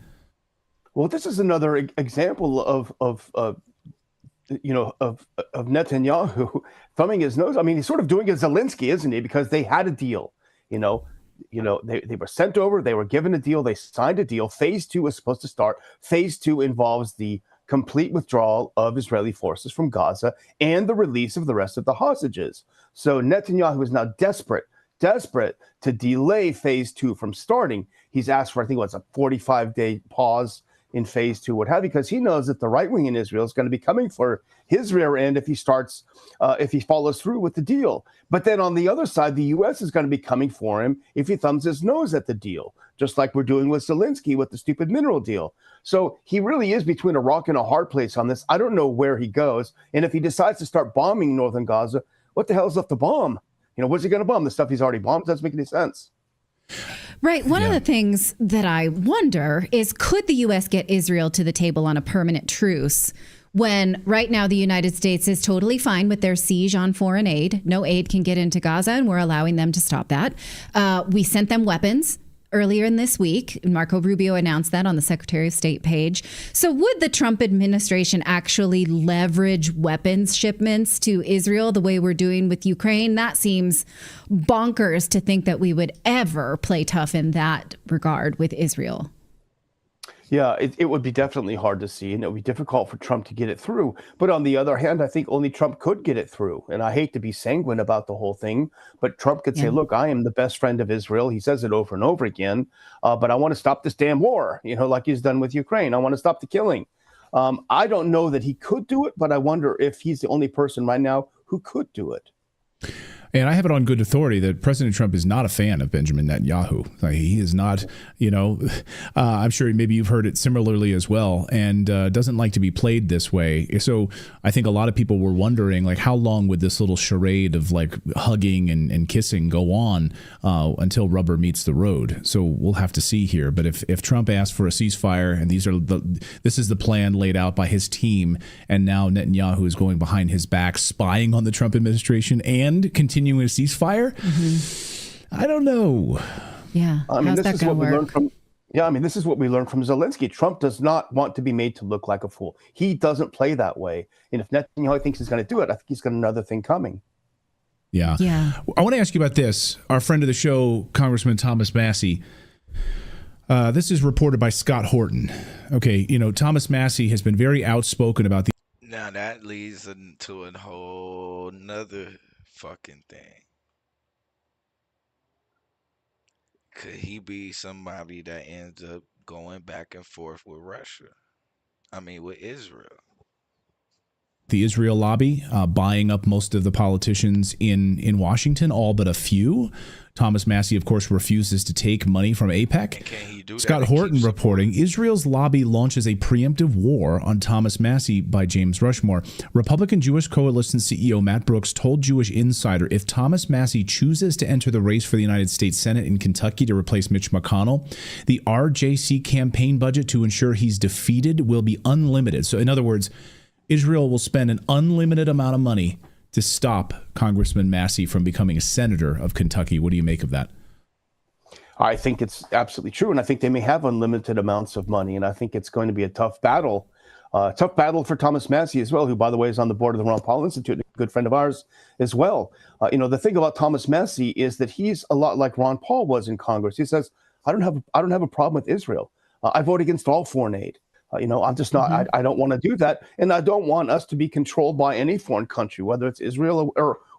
Well, this is another example of Netanyahu thumbing his nose. I mean, he's sort of doing a Zelensky, isn't he? Because they had a deal. They were sent over. They were given a deal. They signed a deal. Phase 2 was supposed to start. Phase 2 involves the complete withdrawal of Israeli forces from Gaza and the release of the rest of the hostages. So Netanyahu is now desperate to delay phase 2 from starting. He's asked for, I think, a 45-day pause in phase 2, what have you, because he knows that the right wing in Israel is going to be coming for his rear end if he follows through with the deal. But then on the other side, the U.S. is going to be coming for him if he thumbs his nose at the deal, just like we're doing with Zelensky with the stupid mineral deal. So he really is between a rock and a hard place on this. I don't know where he goes. And if he decides to start bombing northern Gaza, what the hell is left to bomb? What's he going to bomb? The stuff he's already bombed doesn't make any sense. Right. One of the things that I wonder is, could the U.S. get Israel to the table on a permanent truce when right now the United States is totally fine with their siege on foreign aid? No aid can get into Gaza, and we're allowing them to stop that. We sent them weapons earlier in this week. Marco Rubio announced that on the Secretary of State page. So would the Trump administration actually leverage weapons shipments to Israel the way we're doing with Ukraine? That seems bonkers to think that we would ever play tough in that regard with Israel. Yeah, it would be definitely hard to see, and it would be difficult for Trump to get it through. But on the other hand, I think only Trump could get it through. And I hate to be sanguine about the whole thing, but Trump could say, look, I am the best friend of Israel. He says it over and over again, but I want to stop this damn war, like he's done with Ukraine. I want to stop the killing. I don't know that he could do it, but I wonder if he's the only person right now who could do it. And I have it on good authority that President Trump is not a fan of Benjamin Netanyahu. Like, he is not, I'm sure maybe you've heard it similarly as well, and doesn't like to be played this way. So I think a lot of people were wondering, like, how long would this little charade of like hugging and kissing go on until rubber meets the road? So we'll have to see here. But if Trump asked for a ceasefire, and this is the plan laid out by his team, and now Netanyahu is going behind his back, spying on the Trump administration and continuing a ceasefire. I don't know. Yeah. I mean, this is what we learned from. Yeah, I mean, this is what we learned from Zelensky. Trump does not want to be made to look like a fool. He doesn't play that way. And if Netanyahu thinks he's going to do it, I think he's got another thing coming. Yeah. I want to ask you about this. Our friend of the show, Congressman Thomas Massie. This is reported by Scott Horton. Okay, Thomas Massie has been very outspoken about the. Now that leads into a whole nother fucking thing. Could he be somebody that ends up going back and forth with Russia? I mean, with Israel. The Israel lobby buying up most of the politicians in Washington, all but a few. Thomas Massie, of course, refuses to take money from AIPAC. Scott Horton reporting, Israel's lobby launches a preemptive war on Thomas Massie by James Rushmore. Republican Jewish Coalition CEO Matt Brooks told Jewish Insider if Thomas Massie chooses to enter the race for the United States Senate in Kentucky to replace Mitch McConnell, the RJC campaign budget to ensure he's defeated will be unlimited. So in other words, Israel will spend an unlimited amount of money to stop Congressman Massie from becoming a senator of Kentucky. What do you make of that? I think it's absolutely true. And I think they may have unlimited amounts of money. And I think it's going to be a tough battle for Thomas Massie as well, who, by the way, is on the board of the Ron Paul Institute, a good friend of ours as well. The thing about Thomas Massie is that he's a lot like Ron Paul was in Congress. He says, I don't have a problem with Israel. I vote against all foreign aid. I'm just not, I don't want to do that. And I don't want us to be controlled by any foreign country, whether it's Israel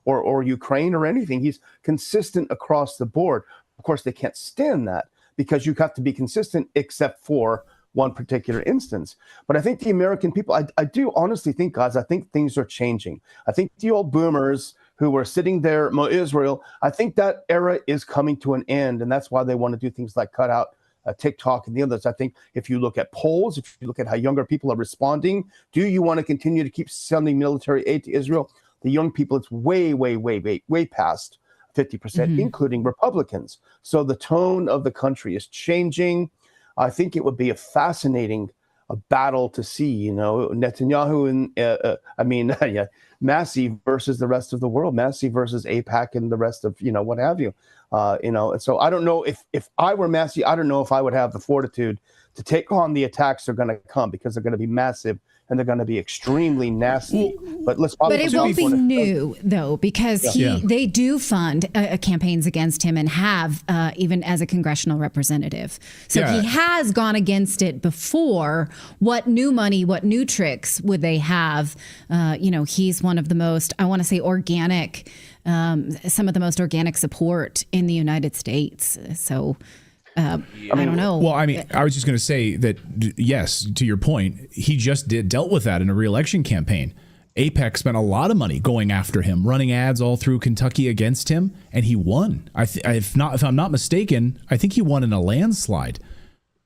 or Ukraine or anything. He's consistent across the board. Of course, they can't stand that because you have to be consistent except for one particular instance. But I think the American people, I do honestly think, guys, I think things are changing. I think the old boomers who were sitting there, Israel, I think that era is coming to an end. And that's why they want to do things like cut out TikTok and the others. I think if you look at polls, if you look at how younger people are responding, do you want to continue to keep sending military aid to Israel? The young people, it's way past 50%, including Republicans. So the tone of the country is changing. I think it would be a fascinating battle to see, Netanyahu and Massey versus the rest of the world, Massey versus AIPAC and the rest of, what have you. And so I don't know if I were Massey, I don't know if I would have the fortitude to take on the attacks that are going to come, because they're going to be massive and they're going to be extremely nasty. But it won't be new, though, because they do fund campaigns against him and have, even as a congressional representative. So he has gone against it before. What new money, what new tricks would they have? He's one of the most, I want to say, organic, some of the most organic support in the United States. So I don't know. Well, I mean, I was just going to say that, yes, to your point, he just dealt with that in a re-election campaign. AIPAC spent a lot of money going after him, running ads all through Kentucky against him, and he won. If I'm not mistaken, I think he won in a landslide.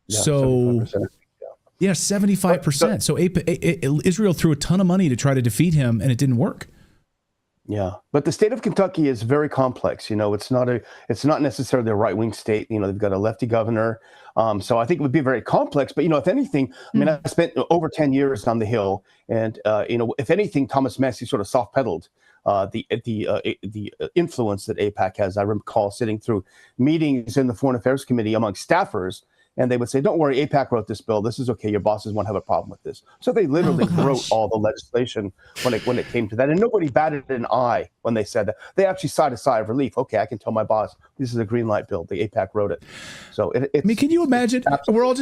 Yeah, so, 75%. So Israel threw a ton of money to try to defeat him, and it didn't work. Yeah, but the state of Kentucky is very complex. It's not necessarily a right-wing state. They've got a lefty governor. So I think it would be very complex. But, if anything, I mean, I spent over 10 years on the Hill. And, if anything, Thomas Massey sort of soft-pedaled the influence that AIPAC has. I recall sitting through meetings in the Foreign Affairs Committee among staffers, and they would say, "Don't worry, AIPAC wrote this bill. This is okay. Your bosses won't have a problem with this." So they literally wrote all the legislation when it came to that, and nobody batted an eye when they said that. They actually sighed a sigh of relief. Okay, I can tell my boss this is a green light bill. The AIPAC wrote it. So can you imagine? We're all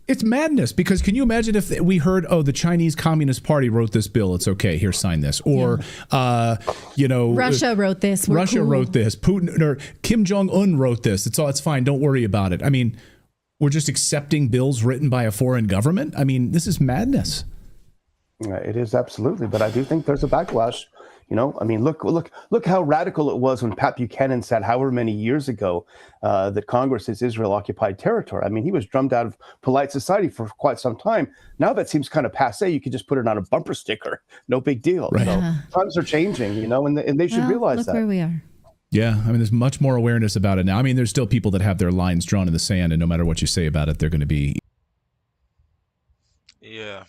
it's madness, because can you imagine if we heard, oh, the Chinese Communist Party wrote this bill, it's okay, here, sign this, or Russia wrote this. Russia wrote this. Putin or Kim Jong-un wrote this. It's fine. Don't worry about it. I mean, we're just accepting bills written by a foreign government. I mean, this is madness. It is, absolutely. But I do think there's a backlash. I mean, look how radical it was when Pat Buchanan said, however many years ago, that Congress is Israel-occupied territory. I mean, he was drummed out of polite society for quite some time. Now that seems kind of passé. You could just put it on a bumper sticker. No big deal. Right. So times are changing, and they should realize that. Look where we are. Yeah, I mean, there's much more awareness about it now. I mean, there's still people that have their lines drawn in the sand, and no matter what you say about it, they're going to be. Yeah.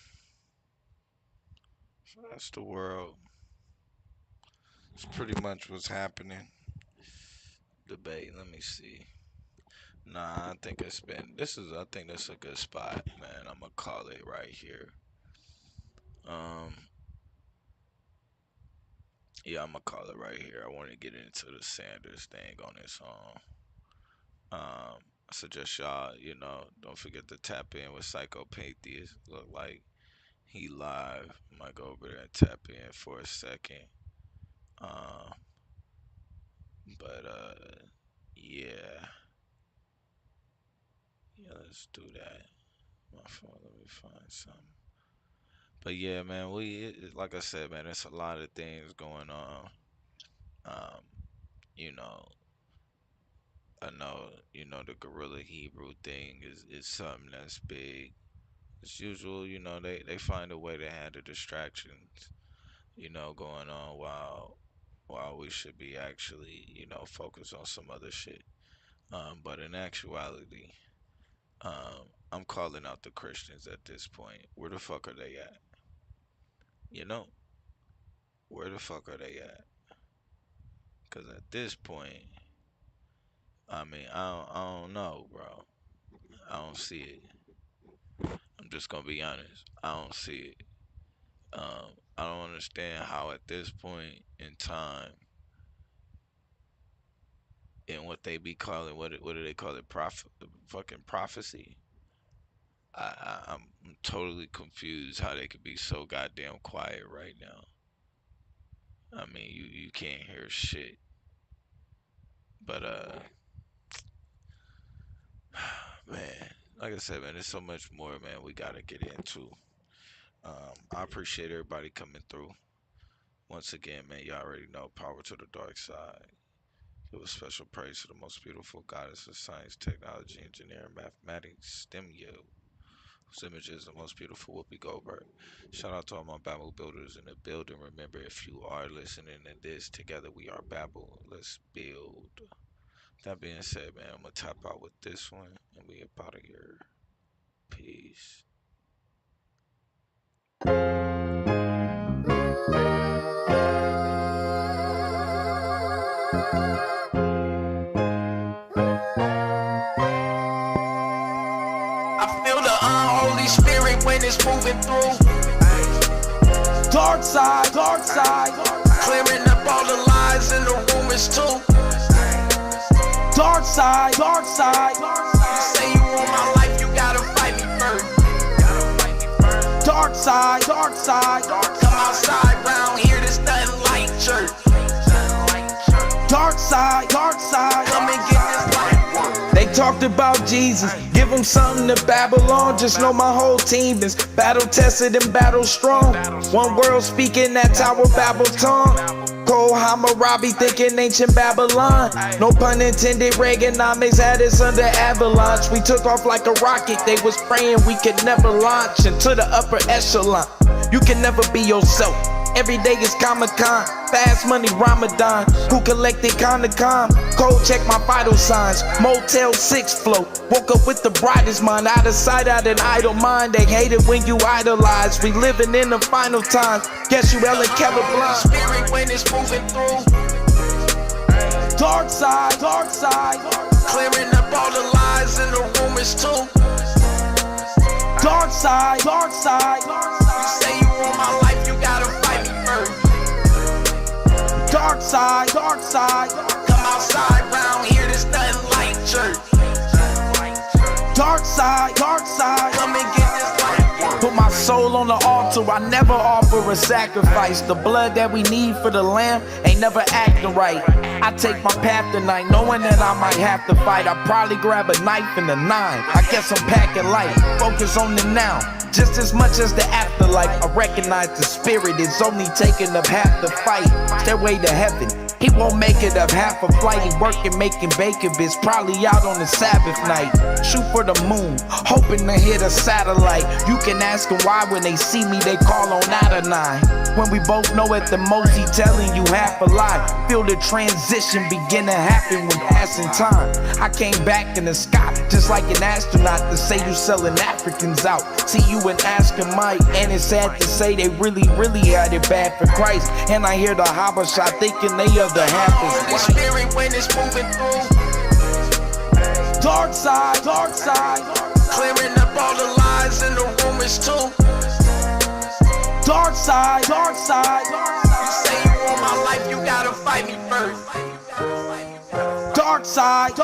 So that's the world. It's pretty much what's happening. Debate, let me see. Nah, I think I think this is a good spot, man. I'm gonna call it right here. Yeah, I'm gonna call it right here. I want to get into the Sanders thing on this song. I suggest y'all, don't forget to tap in with Psychopatheist. Look like he live. Might go over there and tap in for a second. But yeah, let's do that. My phone, let me find something. But yeah, man, like I said, man, there's a lot of things going on. You know, I know, the Gorilla Hebrew thing is something that's big. As usual, they find a way to handle distractions, going on while we should be actually, focused on some other shit. But in actuality, I'm calling out the Christians at this point. Where the fuck are they at? Where the fuck are they at? Because at this point, I mean, I don't know, bro. I don't see it. I'm just gonna be honest. I don't see it. I don't understand how at this point in time, in what they be calling, what do they call it? Fucking prophecy. I'm totally confused how they could be so goddamn quiet right now. I mean, you can't hear shit. But man, like I said, man, there's so much more, man, we gotta get into. I appreciate everybody coming through. Once again, man, you already know, power to the dark side. Give a special praise to the most beautiful goddess of science, technology, engineering, mathematics, STEM, whose image is the most beautiful Whoopi Goldberg. Shout out to all my Babel builders in the building. Remember, if you are listening to this, together we are Babel. Let's build. That being said, man, I'm going to tap out with this one, and we up out of here. Peace. when it's moving through. Dark side, clearing up all the lies and the rumors too. Dark side, you say you want my life, you gotta fight me first. Dark side, come outside round here, there's nothing like church. Dark side, come and get this life. They talked about Jesus, give them something to Babylon. Just know my whole team is battle tested and battle strong. One world speaking that Tower Babel tongue. Cole Hammurabi thinking ancient Babylon. No pun intended, Reaganomics had us under avalanche. We took off like a rocket, they was praying we could never launch into the upper echelon. You can never be yourself. Every day is Comic-Con, fast money Ramadan. Who collected Conacom? Cold check my vital signs. Motel 6 float. Woke up with the brightest mind. Out of sight, out an idle mind. They hate it when you idolize. We living in the final times. Guess you Ellen Keller blind. Spirit when it's moving through. Dark side, clearing up all the lies and the rumors too. Dark side, you say you want my life, you gotta fight me first. Dark side, come outside round here, there's nothing like church. Dark side, come and get this life. Put my soul on the altar, I never offer a sacrifice. The blood that we need for the lamb ain't never acting right. I take my path tonight, knowing that I might have to fight. I probably grab a knife and a 9. I guess I'm packing light, focus on the now. Just as much as the afterlife, I recognize the spirit is only taking up half the fight. Stairway to heaven, he won't make it up half a flight. He working, making bacon bits, probably out on the Sabbath night. Shoot for the moon, hoping to hit a satellite. You can ask him why when they see me, they call on Adonai. When we both know at the most he telling you half a lie. Feel the transition begin to happen when passing time. I came back in the sky, just like an astronaut, to say you selling Africans out. See you and asking Mike, and it's sad to say they really had it bad for Christ. And I hear the Habasha thinking they are the half as white. Spirit when it's moving through. Dark side, clearing up all the lies and the rumors too. Dark side, you say you want my life, you gotta fight me first. Dark side,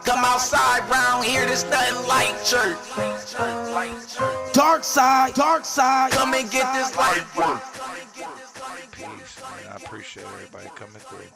come outside round here, there's nothing like church. Dark side, come and get this life work. Peace, man. I appreciate everybody coming through.